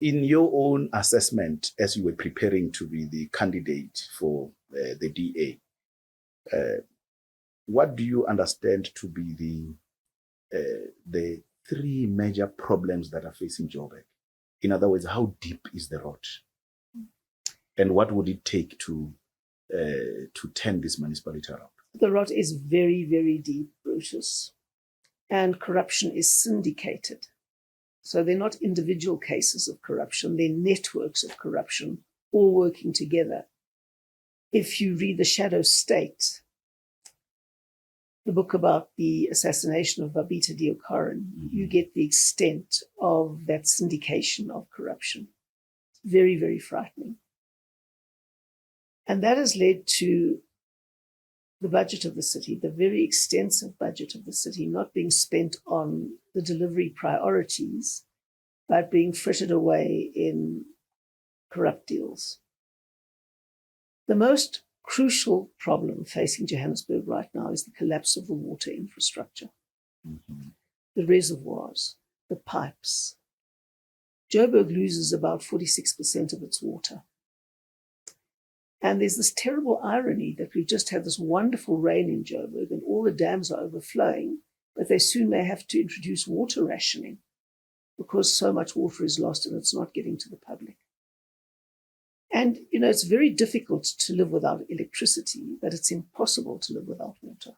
A: in your own assessment, as you were preparing to be the candidate for the DA, what do you understand to be the three major problems that are facing Joburg? In other words, how deep is the rot? And what would it take to turn this municipality around?
B: The rot is very, very deep, Brutus. And corruption is syndicated. So they're not individual cases of corruption, they're networks of corruption, all working together. If you read The Shadow State, the book about the assassination of Babita Deokaran, you get the extent of that syndication of corruption. Very, very frightening. And that has led to the budget of the city, the very extensive budget of the city, not being spent on the delivery priorities, but being frittered away in corrupt deals. The most crucial problem facing Johannesburg right now is the collapse of the water infrastructure, the reservoirs, the pipes. Joburg loses about 46% of its water. And there's this terrible irony that we've just had this wonderful rain in Joburg and all the dams are overflowing, but they soon may have to introduce water rationing because so much water is lost and it's not getting to the public. And, it's very difficult to live without electricity, but it's impossible to live without water.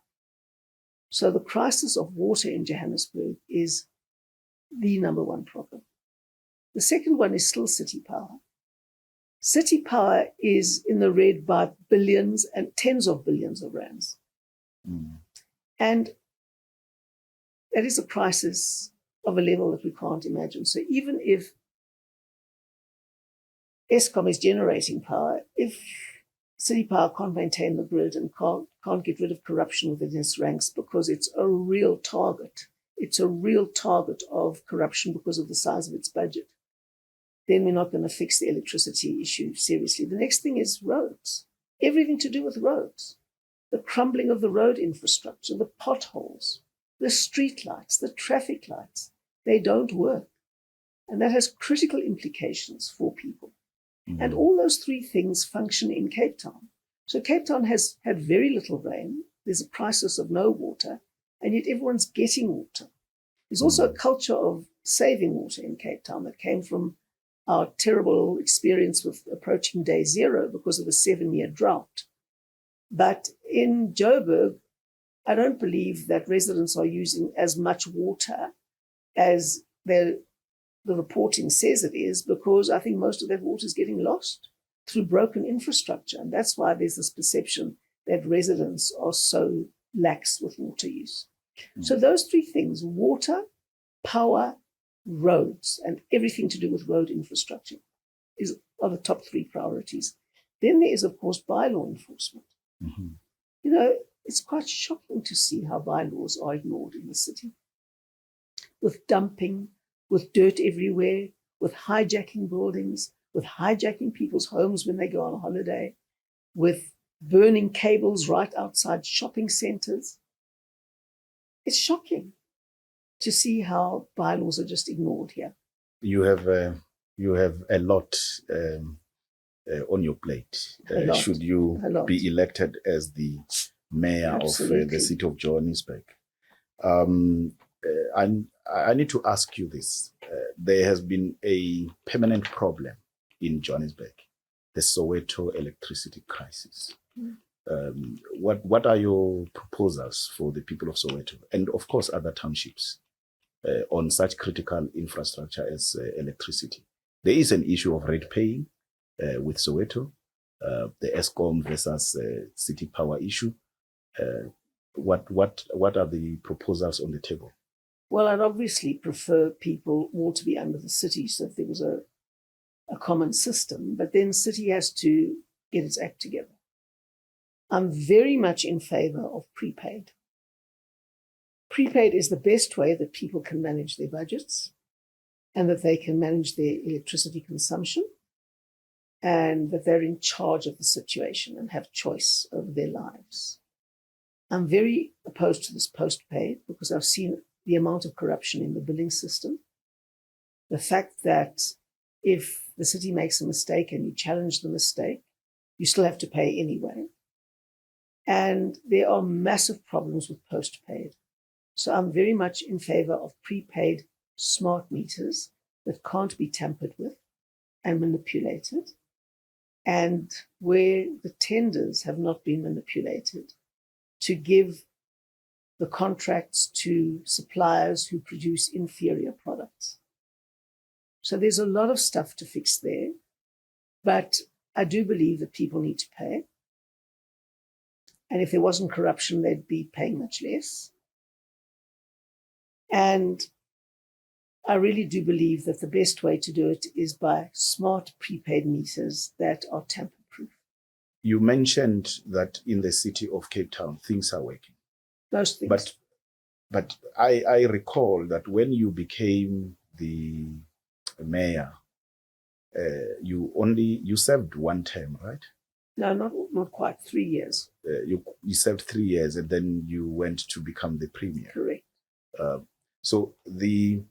B: So the crisis of water in Johannesburg is the number one problem. The second one is still city power. City power is in the red by billions and tens of billions of rands. And that is a crisis of a level that we can't imagine. So even if Eskom is generating power, if city power can't maintain the grid and can't get rid of corruption within its ranks because it's a real target, of corruption because of the size of its budget, then we're not going to fix the electricity issue seriously. The next thing is roads. Everything to do with roads. The crumbling of the road infrastructure, the potholes, the street lights, the traffic lights, they don't work. And that has critical implications for people. And all those three things function in Cape Town. So Cape Town has had very little rain. There's a crisis of no water, and yet everyone's getting water. There's also a culture of saving water in Cape Town that came from our terrible experience with approaching day zero because of the 7-year drought. But in Joburg, I don't believe that residents are using as much water as the reporting says it is, because I think most of that water is getting lost through broken infrastructure. And that's why there's this perception that residents are so lax with water use. So those three things, water, power, roads, and everything to do with road infrastructure are the top three priorities. Then there is, of course, bylaw enforcement. It's quite shocking to see how bylaws are ignored in the city. With dumping, with dirt everywhere, with hijacking buildings, with hijacking people's homes when they go on holiday, with burning cables right outside shopping centers. It's shocking to see how bylaws are just ignored here.
A: You have a lot on your plate. Should you be elected as the mayor of the city of Johannesburg? I need to ask you this. There has been a permanent problem in Johannesburg, the Soweto electricity crisis. What are your proposals for the people of Soweto and, of course, other townships on such critical infrastructure as electricity? There is an issue of rate paying with Soweto, the ESCOM versus city power issue. What are the proposals on the table?
B: Well, I'd obviously prefer people all to be under the city, so if there was a common system, but then city has to get its act together. I'm very much in favor of prepaid. Prepaid is the best way that people can manage their budgets and that they can manage their electricity consumption and that they're in charge of the situation and have choice over their lives. I'm very opposed to this postpaid because I've seen the amount of corruption in the billing system. The fact that if the city makes a mistake and you challenge the mistake, you still have to pay anyway. And there are massive problems with postpaid. So I'm very much in favor of prepaid smart meters that can't be tampered with and manipulated. And where the tenders have not been manipulated, to give the contracts to suppliers who produce inferior products. So there's a lot of stuff to fix there, but I do believe that people need to pay. And if there wasn't corruption, they'd be paying much less. And I really do believe that the best way to do it is by smart prepaid meters that are tamper-proof.
A: You mentioned that in the city of Cape Town, things are working.
B: Most things.
A: But I recall that when you became the mayor, you served one term, right?
B: No, not quite. 3 years.
A: You served 3 years and then you went to become the premier.
B: Correct.
A: So the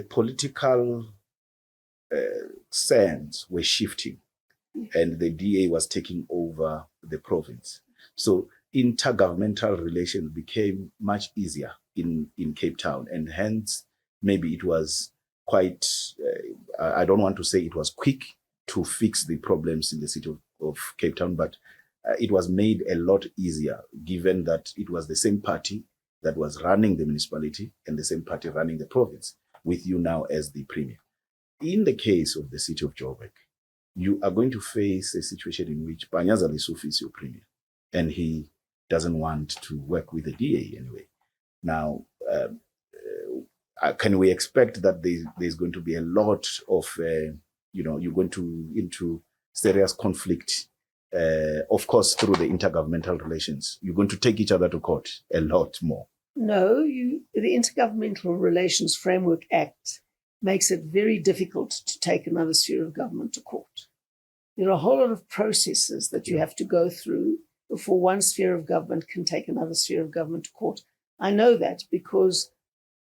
A: political sands were shifting and the DA was taking over the province. So intergovernmental relations became much easier in Cape Town, and hence maybe it was quite, I don't want to say it was quick to fix the problems in the city of Cape Town, but it was made a lot easier given that it was the same party that was running the municipality and the same party running the province, with you now as the premier. In the case of the city of Joburg, you are going to face a situation in which Panyaza Lesotho is your premier, and he doesn't want to work with the DA anyway. Now, can we expect that there's going to be a lot of, you're going to into serious conflict, of course, through the intergovernmental relations? You're going to take each other to court a lot more.
B: No, the Intergovernmental Relations Framework Act makes it very difficult to take another sphere of government to court. There are a whole lot of processes that you have to go through before one sphere of government can take another sphere of government to court. I know that because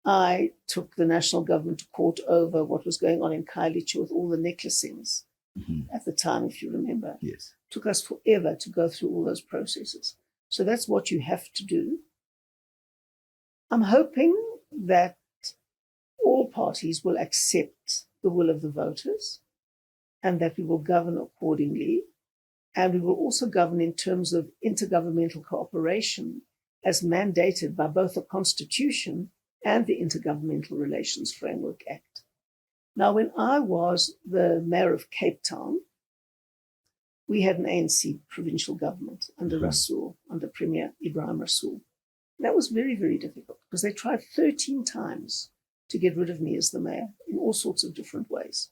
B: I took the national government to court over what was going on in Khayelitsha with all the necklacings at the time, if you remember.
A: Yes.
B: It took us forever to go through all those processes. So that's what you have to do. I'm hoping that all parties will accept the will of the voters and that we will govern accordingly. And we will also govern in terms of intergovernmental cooperation as mandated by both the Constitution and the Intergovernmental Relations Framework Act. Now, when I was the mayor of Cape Town, we had an ANC provincial government under Rasool, under Premier Ibrahim Rasool. That was very, very difficult because they tried 13 times to get rid of me as the mayor in all sorts of different ways.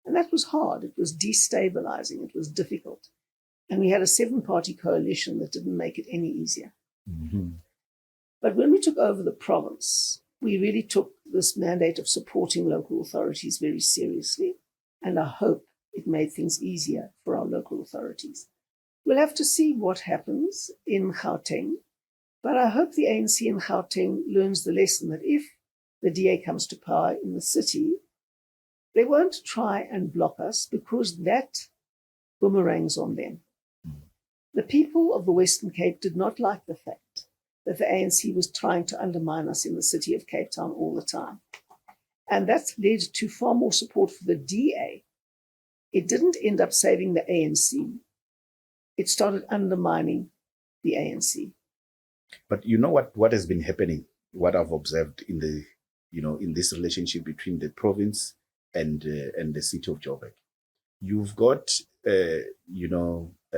B: And that was hard. It was destabilizing. It was difficult. And we had a 7-party coalition that didn't make it any easier. But when we took over the province, we really took this mandate of supporting local authorities very seriously. And I hope it made things easier for our local authorities. We'll have to see what happens in Gauteng. But I hope the ANC in Gauteng learns the lesson that if the DA comes to power in the city, they won't try and block us because that boomerangs on them. The people of the Western Cape did not like the fact that the ANC was trying to undermine us in the city of Cape Town all the time. And that led to far more support for the DA. It didn't end up saving the ANC. it started undermining the ANC.
A: But you know what has been happening, what I've observed in the, in this relationship between the province and the city of Joburg. You've got,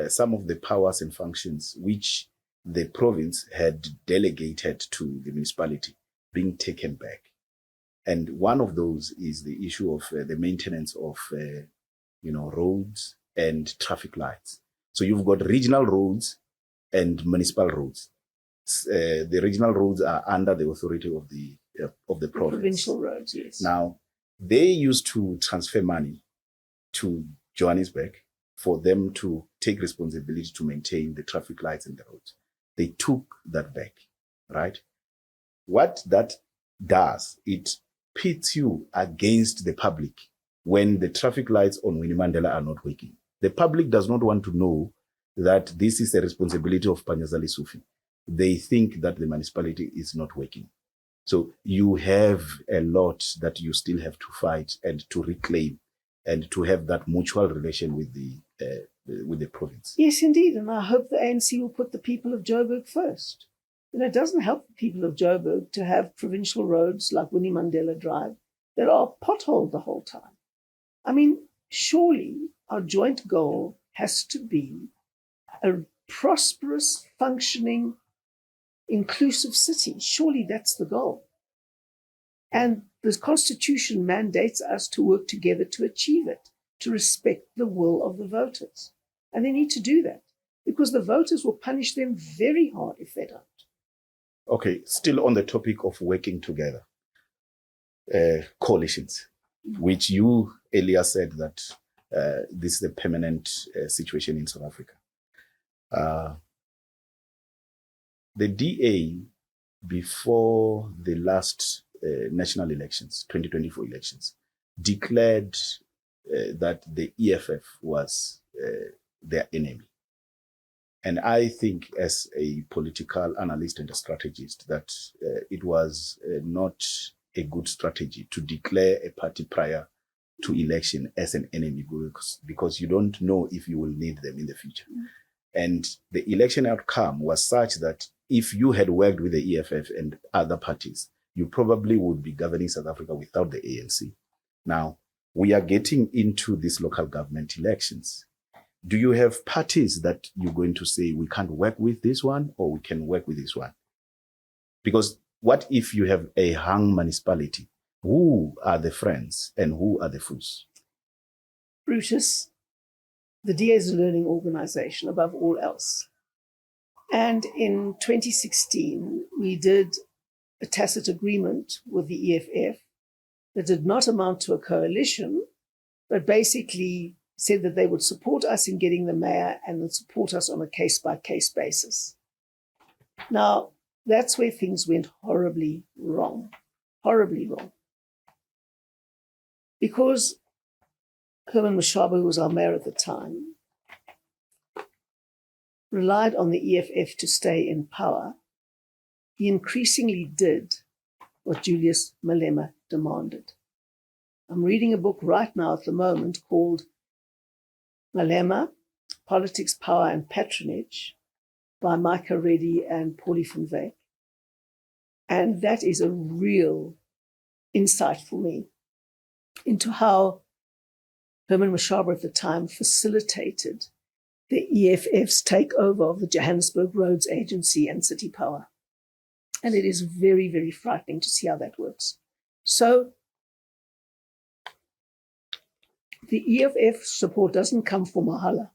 A: some of the powers and functions which the province had delegated to the municipality being taken back. And one of those is the issue of the maintenance of, roads and traffic lights. So you've got regional roads and municipal roads. The regional roads are under the authority of the province.
B: Provincial roads, yes.
A: Now, they used to transfer money to Johannesburg for them to take responsibility to maintain the traffic lights and the roads. They took that back, right? What that does, it pits you against the public when the traffic lights on Winnie Mandela are not working. The public does not want to know that this is a responsibility of Panyazali Sufi. They think that the municipality is not working. So you have a lot that you still have to fight and to reclaim and to have that mutual relation with the province.
B: Yes, indeed. And I hope the ANC will put the people of Joburg first. It doesn't help the people of Joburg to have provincial roads like Winnie Mandela Drive that are potholed the whole time. I mean, surely our joint goal has to be a prosperous, functioning, inclusive city. Surely that's the goal. And the Constitution mandates us to work together to achieve it, to respect the will of the voters. And they need to do that because the voters will punish them very hard if they don't.
A: Okay, still on the topic of working together, coalitions, which you earlier said that this is a permanent situation in South Africa. The DA, before the last national elections, 2024 elections, declared that the EFF was their enemy. And I think as a political analyst and a strategist that it was not a good strategy to declare a party prior to election as an enemy because you don't know if you will need them in the future. And the election outcome was such that if you had worked with the EFF and other parties, you probably would be governing South Africa without the ANC. Now, we are getting into these local government elections. Do you have parties that you're going to say, we can't work with this one or we can work with this one? Because what if you have a hung municipality? Who are the friends and who are the foes?
B: Brutus, the DA is a learning organization above all else. And in 2016, we did a tacit agreement with the EFF that did not amount to a coalition, but basically said that they would support us in getting the mayor and would support us on a case-by-case basis. Now, that's where things went horribly wrong. Because Herman Mashaba, who was our mayor at the time, relied on the EFF to stay in power. He increasingly did what Julius Malema demanded. I'm reading a book right now at the moment called Malema, Politics, Power and Patronage by Micah Reddy and Paulie van Wyk. And that is a real insight for me into how Herman Mashaba at the time facilitated the EFF's takeover of the Johannesburg Roads Agency and City Power. And it is very, very frightening to see how that works. So the EFF support doesn't come for mahala.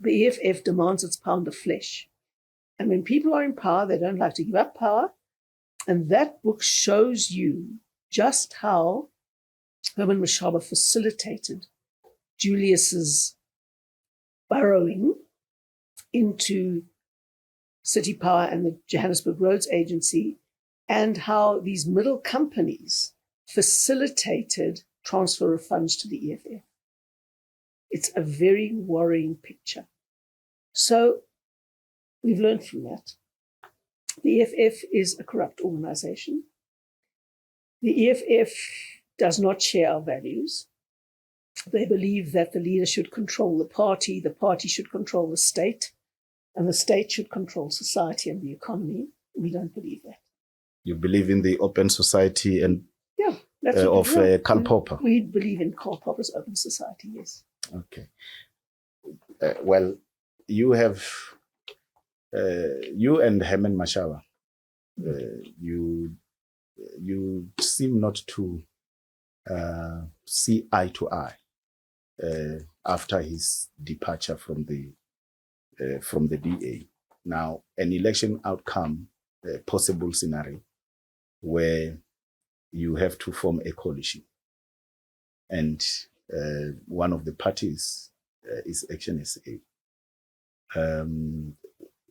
B: The EFF demands its pound of flesh. And when people are in power, they don't like to give up power. And that book shows you just how Herman Mashaba facilitated Julius's burrowing into City Power and the Johannesburg Roads Agency, and how these middle companies facilitated transfer of funds to the EFF. It's a very worrying picture. So we've learned from that. The EFF is a corrupt organization. The EFF does not share our values. They believe that the leader should control the party should control the state, and the state should control society and the economy. We don't believe that.
A: You believe in the open society and
B: yeah, that's what
A: of Karl Popper?
B: We believe in Karl Popper's open society, yes.
A: Okay. Well, you have, you and Herman Mashaba, you seem not to see eye to eye after his departure from the DA. Now, an election outcome, a possible scenario where you have to form a coalition, and one of the parties is Action SA.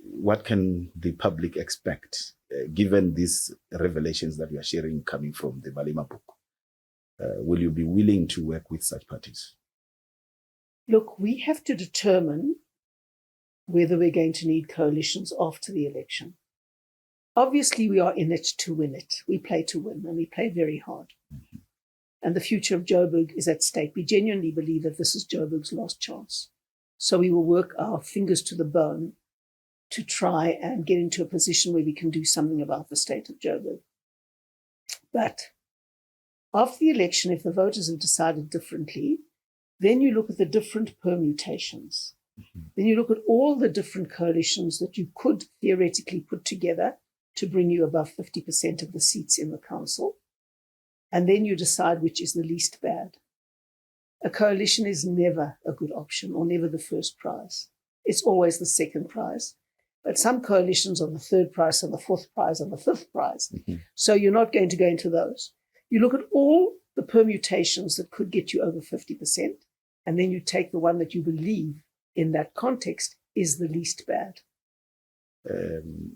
A: What can the public expect, given these revelations that you are sharing coming from the Balema book? Will you be willing to work with such parties?
B: Look, we have to determine whether we're going to need coalitions after the election. Obviously, we are in it to win it. We play to win, and we play very hard. Mm-hmm. And the future of Joburg is at stake. We genuinely believe that this is Joburg's last chance. So we will work our fingers to the bone to try and get into a position where we can do something about the state of Joburg. But after the election, if the voters have decided differently, then you look at the different permutations. Mm-hmm. Then you look at all the different coalitions that you could theoretically put together to bring you above 50% of the seats in the council. And then you decide which is the least bad. A coalition is never a good option or never the first prize. It's always the second prize. But some coalitions are the third prize and the fourth prize and the fifth prize. Mm-hmm. So you're not going to go into those. You look at all the permutations that could get you over 50%, and then you take the one that you believe in that context is the least bad.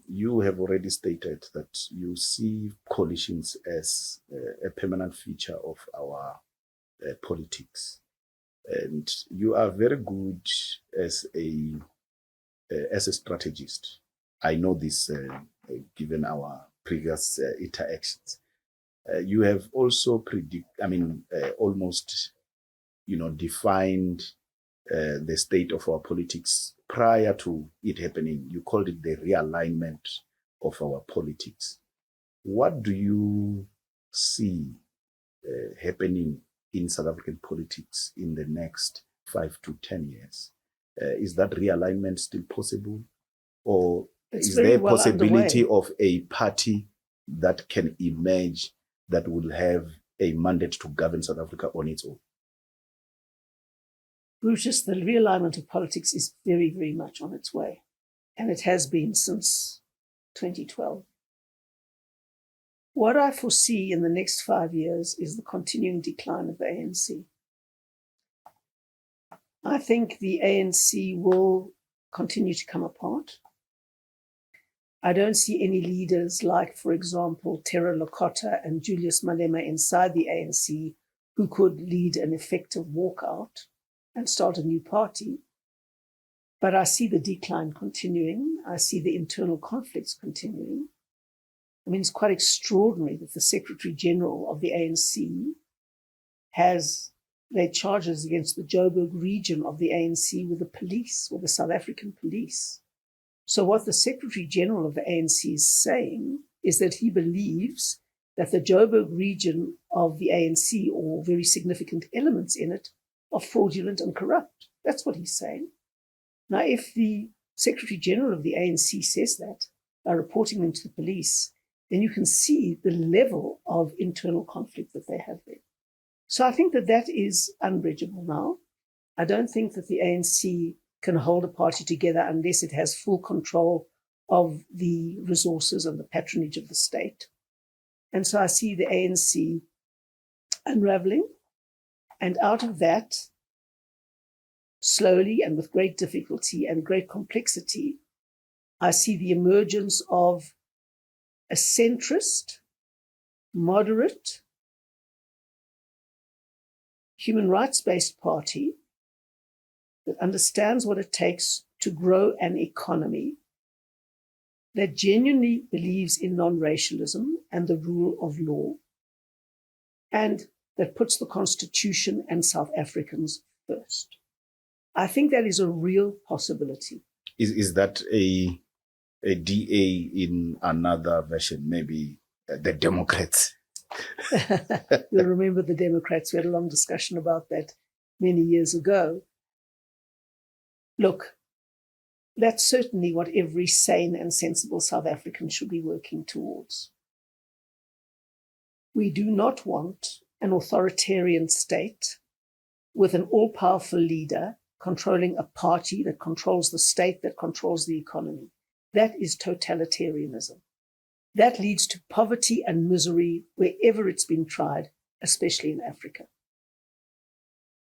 A: You have already stated that you see coalitions as a permanent feature of our politics, and you are very good as a strategist. I know this given our previous interactions. You have also almost, defined the state of our politics prior to it happening. You called it the realignment of our politics. What do you see happening in South African politics in the next 5 to 10 years? Is that realignment still possible? Or is there a possibility of a party that can emerge that will have a mandate to govern South Africa on its own?
B: Brutus, the realignment of politics is very, very much on its way. And it has been since 2012. What I foresee in the next 5 years is the continuing decline of the ANC. I think the ANC will continue to come apart. I don't see any leaders like, for example, Terra Lokota and Julius Malema inside the ANC who could lead an effective walkout and start a new party. But I see the decline continuing. I see the internal conflicts continuing. I mean, it's quite extraordinary that the Secretary General of the ANC has laid charges against the Joburg region of the ANC with the police, with the South African police. So what the Secretary General of the ANC is saying is that he believes that the Joburg region of the ANC, or very significant elements in it, are fraudulent and corrupt. That's what he's saying. Now, if the Secretary General of the ANC says that by reporting them to the police, then you can see the level of internal conflict that they have there. So I think that that is unbridgeable now. I don't think that the ANC can hold a party together unless it has full control of the resources and the patronage of the state. And so I see the ANC unraveling. And out of that, slowly and with great difficulty and great complexity, I see the emergence of a centrist, moderate, human rights-based party that understands what it takes to grow an economy, that genuinely believes in non-racialism and the rule of law, and that puts the Constitution and South Africans first. I think that is a real possibility.
A: Is that a DA in another version, maybe the Democrats?
B: You'll remember the Democrats. We had a long discussion about that many years ago. Look, that's certainly what every sane and sensible South African should be working towards. We do not want an authoritarian state with an all-powerful leader controlling a party that controls the state, that controls the economy. That is totalitarianism. That leads to poverty and misery wherever it's been tried, especially in Africa.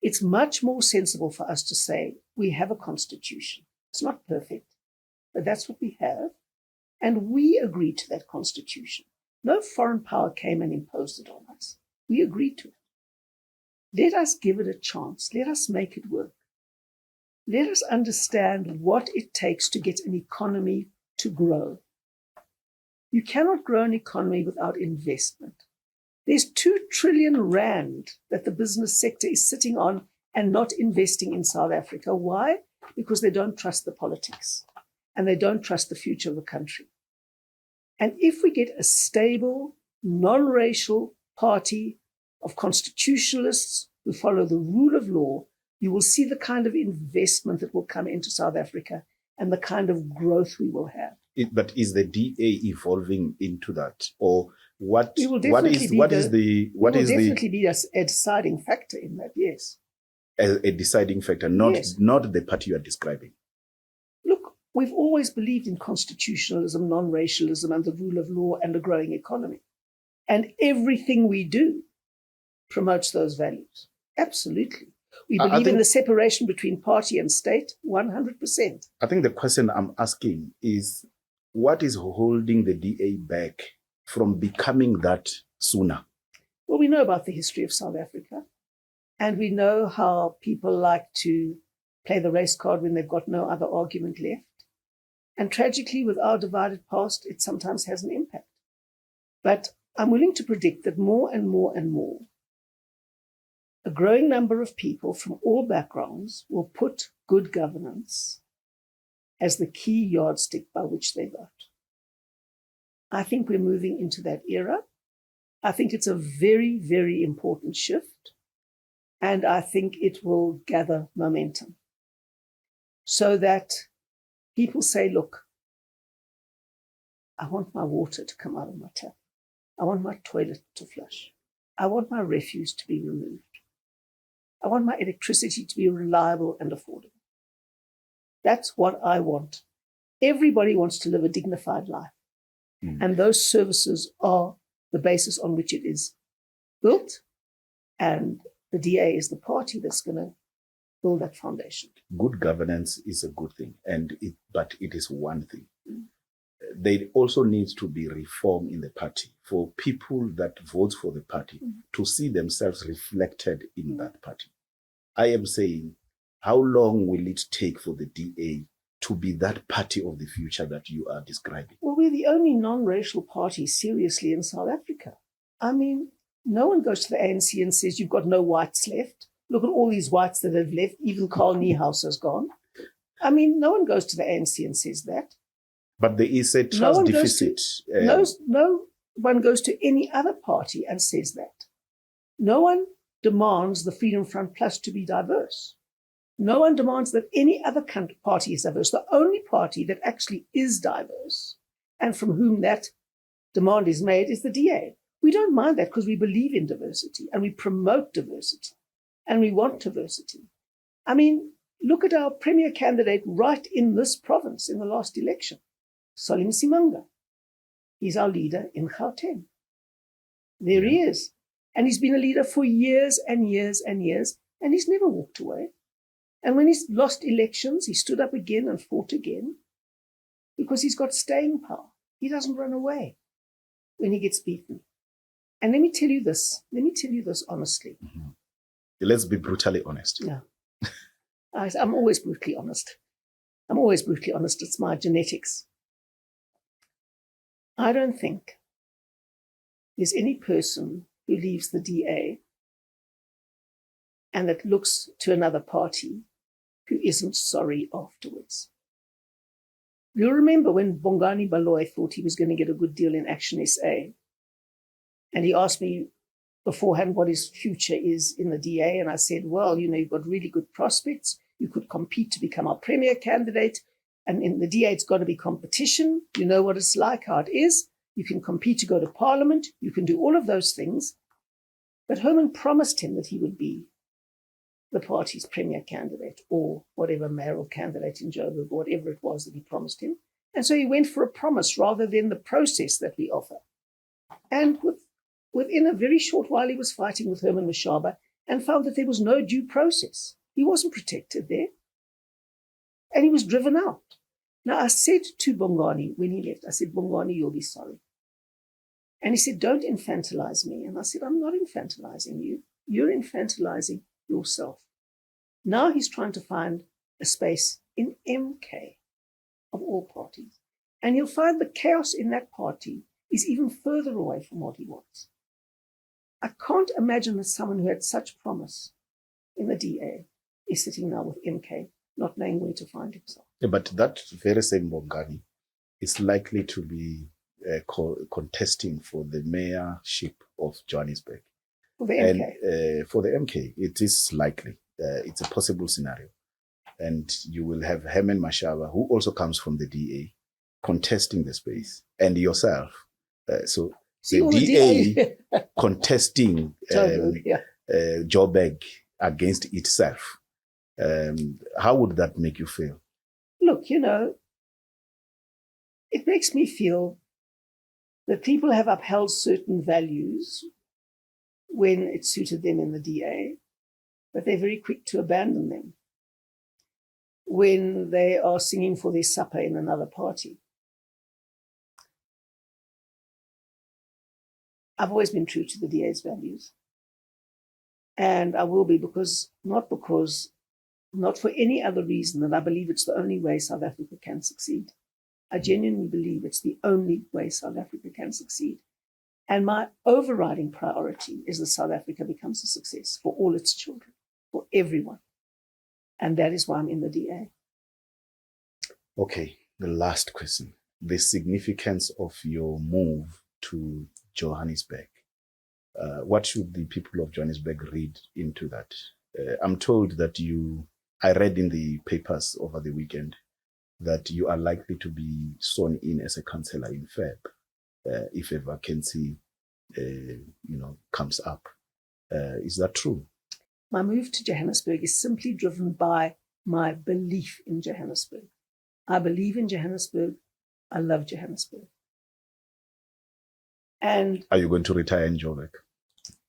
B: It's much more sensible for us to say we have a constitution. It's not perfect, but that's what we have. And we agreed to that constitution. No foreign power came and imposed it on us. We agreed to it. Let us give it a chance. Let us make it work. Let us understand what it takes to get an economy to grow. You cannot grow an economy without investment. There's 2 trillion rand that the business sector is sitting on and not investing in South Africa. Why? Because they don't trust the politics and they don't trust the future of the country. And if we get a stable, non-racial party of constitutionalists who follow the rule of law, you will see the kind of investment that will come into South Africa and the kind of growth we will have.
A: But is the DA evolving into that, or what?
B: It will
A: What
B: definitely
A: is
B: be a deciding factor in that? Yes,
A: a deciding factor, not
B: Yes.
A: not the party you are describing.
B: Look, we've always believed in constitutionalism, non-racialism, and the rule of law and a growing economy, and everything we do promotes those values. Absolutely, we believe in the separation between party and state. 100%.
A: I think the question I'm asking is, what is holding the DA back from becoming that sooner?
B: Well, we know about the history of South Africa, and we know how people like to play the race card when they've got no other argument left. And tragically, with our divided past, it sometimes has an impact. But I'm willing to predict that more and more and more, a growing number of people from all backgrounds will put good governance as the key yardstick by which they vote. I think we're moving into that era. I think it's a very, very important shift, and I think it will gather momentum so that people say, look, I want my water to come out of my tap. I want my toilet to flush. I want my refuse to be removed. I want my electricity to be reliable and affordable. That's what I want. Everybody wants to live a dignified life. And those services are the basis on which it is built. And the DA is the party that's going to build that foundation.
A: Good governance is a good thing, but it is one thing. There also needs to be reform in the party for people that vote for the party to see themselves reflected in that party. I am saying, how long will it take for the DA to be that party of the future that you are describing?
B: Well, we're the only non-racial party seriously in South Africa. I mean, no one goes to the ANC and says, you've got no whites left. Look at all these whites that have left. Even Carl Niehaus has gone. I mean, no one goes to the ANC and says that.
A: But there is a trust deficit.
B: No one goes to any other party and says that. No one demands the Freedom Front Plus to be diverse. No one demands that any other party is diverse. The only party that actually is diverse and from whom that demand is made is the DA. We don't mind that because we believe in diversity and we promote diversity and we want diversity. I mean, look at our premier candidate right in this province in the last election, Salim Simanga. He's our leader in Gauteng. There he is. And he's been a leader for years and years and years, and he's never walked away. And when he's lost elections, he stood up again and fought again because he's got staying power. He doesn't run away when he gets beaten. And let me tell you this honestly.
A: Let's be brutally honest.
B: Yeah. I'm always brutally honest. It's my genetics. I don't think there's any person who leaves the DA and that looks to another party who isn't sorry afterwards. You'll remember when Bongani Baloyi thought he was going to get a good deal in Action SA, and he asked me beforehand what his future is in the DA, and I said, well, you've got really good prospects. You could compete to become our premier candidate, and in the DA it's got to be competition. You know what it's like, how it is. You can compete to go to Parliament. You can do all of those things. But Herman promised him that he would be the party's premier candidate or whatever mayoral candidate in Joburg, or whatever it was that he promised him. And so he went for a promise rather than the process that we offer. And within a very short while, he was fighting with Herman Mashaba and found that there was no due process. He wasn't protected there. And he was driven out. Now, I said to Bongani when he left, I said, Bongani, you'll be sorry. And he said, don't infantilize me. And I said, I'm not infantilizing you. You're infantilizing yourself. Now he's trying to find a space in MK, of all parties. And you'll find the chaos in that party is even further away from what he wants. I can't imagine that someone who had such promise in the DA is sitting now with MK, not knowing where to find himself.
A: Yeah, but that very same Bongani is likely to be contesting for the mayorship of Johannesburg.
B: For the MK?
A: And for the MK, it is likely. It's a possible scenario. And you will have Herman Mashaba, who also comes from the DA, contesting the space, and yourself. So the DA contesting Joburg against itself. How would that make you feel?
B: Look, it makes me feel that people have upheld certain values when it suited them in the DA, but they're very quick to abandon them when they are singing for their supper in another party. I've always been true to the DA's values. And I will be not for any other reason than I believe it's the only way South Africa can succeed. I genuinely believe it's the only way South Africa can succeed. And my overriding priority is that South Africa becomes a success for all its children, for everyone. And that is why I'm in the DA.
A: Okay, the last question. The significance of your move to Johannesburg. What should the people of Johannesburg read into that? I'm told that I read in the papers over the weekend that you are likely to be sworn in as a councillor in Feb, if a vacancy, comes up. Is that true?
B: My move to Johannesburg is simply driven by my belief in Johannesburg. I believe in Johannesburg. I love Johannesburg. And
A: are you going to retire in Joburg?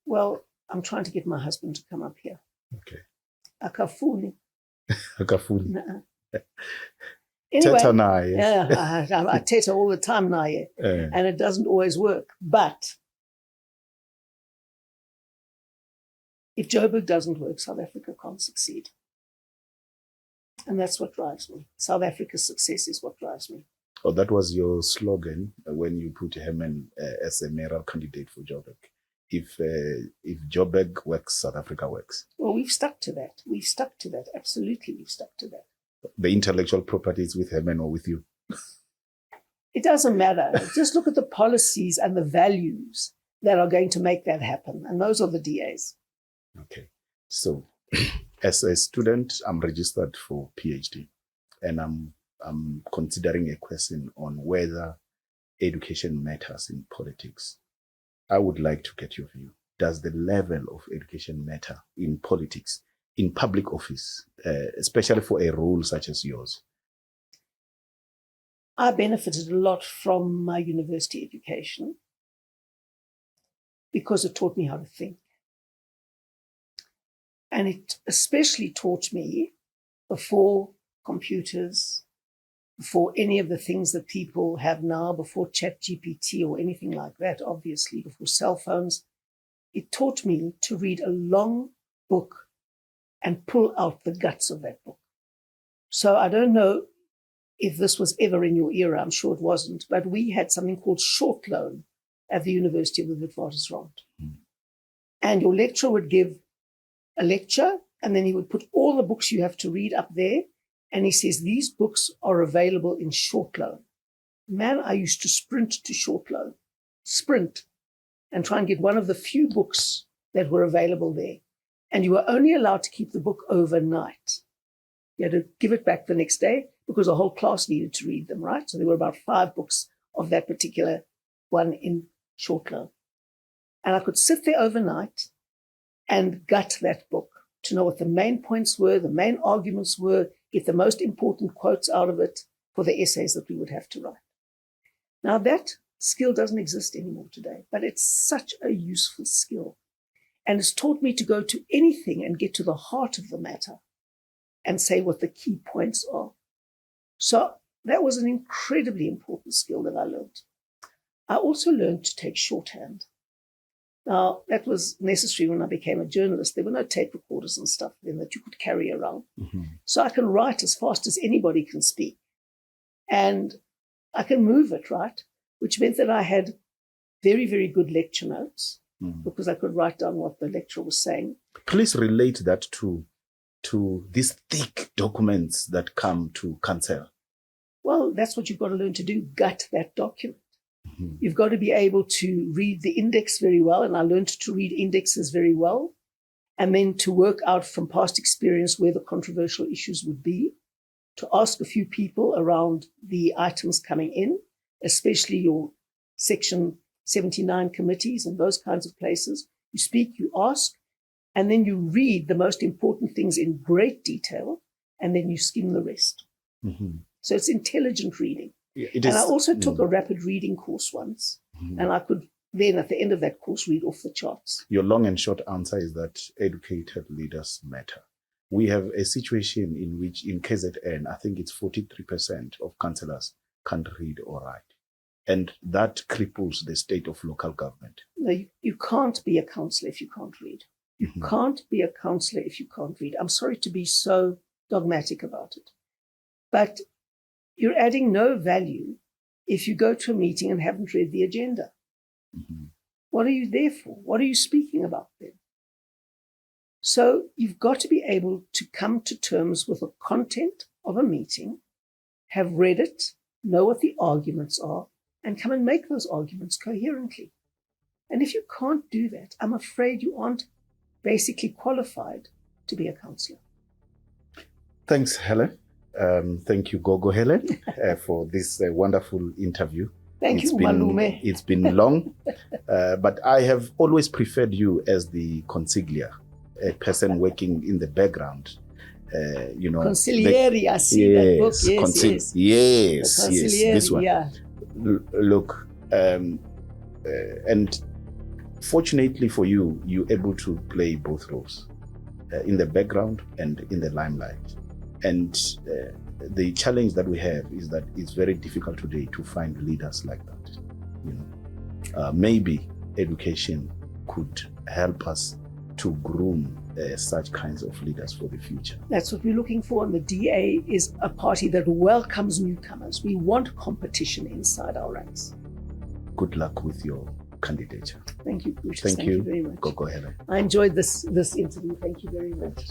B: Well, I'm trying to get my husband to come up here.
A: Okay.
B: Akafuni.
A: Akafuni.
B: Anyway,
A: teta na, yes.
B: Yeah, I teta all the time now, yeah. And it doesn't always work. But if Joburg doesn't work, South Africa can't succeed. And that's what drives me. South Africa's success is what drives me.
A: Oh, that was your slogan when you put Herman as a mayoral candidate for Joburg. If Joburg works, South Africa works.
B: Well, we've stuck to that. We've stuck to that. Absolutely, we've stuck to that.
A: The intellectual property is with Herman or with you?
B: It doesn't matter. Just look at the policies and the values that are going to make that happen. And those are the DAs.
A: Okay. So as a student, I'm registered for PhD. And I'm considering a question on whether education matters in politics. I would like to get your view. Does the level of education matter in politics, in public office, especially for a role such as yours?
B: I benefited a lot from my university education because it taught me how to think. And it especially taught me before computers, before any of the things that people have now, before ChatGPT or anything like that, obviously, before cell phones. It taught me to read a long book and pull out the guts of that book. So I don't know if this was ever in your era, I'm sure it wasn't, but we had something called short loan at the University of the Witwatersrand. And your lecturer would give a lecture, and then he would put all the books you have to read up there. And he says, these books are available in short loan. Man, I used to sprint to short loan, and try and get one of the few books that were available there. And you were only allowed to keep the book overnight. You had to give it back the next day because a whole class needed to read them, right? So there were about 5 books of that particular one in short loan. And I could sit there overnight and gut that book to know what the main points were, the main arguments were, get the most important quotes out of it for the essays that we would have to write. Now that skill doesn't exist anymore today, but it's such a useful skill. And it's taught me to go to anything and get to the heart of the matter and say what the key points are. So that was an incredibly important skill that I learned. I also learned to take shorthand. Now, that was necessary when I became a journalist. There were no tape recorders and stuff then that you could carry around. Mm-hmm. So I can write as fast as anybody can speak. And I can move it, right? Which meant that I had very, very good lecture notes because I could write down what the lecturer was saying. Please
A: relate that to these thick documents that come to council.
B: Well, that's what you've got to learn to do, gut that document. Mm-hmm. You've got to be able to read the index very well, and I learned to read indexes very well, and then to work out from past experience where the controversial issues would be, to ask a few people around the items coming in, especially your Section 79 committees and those kinds of places. You speak, you ask, and then you read the most important things in great detail, and then you skim the rest. Mm-hmm. So it's intelligent reading. Yeah, and I also took a rapid reading course once, and I could then at the end of that course read off the charts.
A: Your long and short answer is that educated leaders matter. We have a situation in which in KZN, I think it's 43% of councillors can't read or write. And that cripples the state of local government.
B: No, you can't be a councillor if you can't read. You can't be a councillor if you can't read. I'm sorry to be so dogmatic about it. But you're adding no value if you go to a meeting and haven't read the agenda. Mm-hmm. What are you there for? What are you speaking about then? So you've got to be able to come to terms with the content of a meeting, have read it, know what the arguments are, and come and make those arguments coherently. And if you can't do that, I'm afraid you aren't basically qualified to be a councillor.
A: Thanks, Helen. Thank you, Gogo Helen, for this wonderful interview.
B: Thank you, Malume.
A: It's been long, but I have always preferred you as the consigliere, a person working in the background.
B: Consigliere, I see that book.
A: Yes, this one.
B: Yeah.
A: Look, and fortunately for you, you're able to play both roles, in the background and in the limelight. And the challenge that we have is that it's very difficult today to find leaders like that. Maybe education could help us to groom such kinds of leaders for the future.
B: That's what we're looking for, and the DA is a party that welcomes newcomers. We want competition inside our ranks.
A: Good luck with your candidature.
B: Thank you, Brutus.
A: Thank you
B: very much.
A: Gogo Helen.
B: I enjoyed this interview. Thank you very much.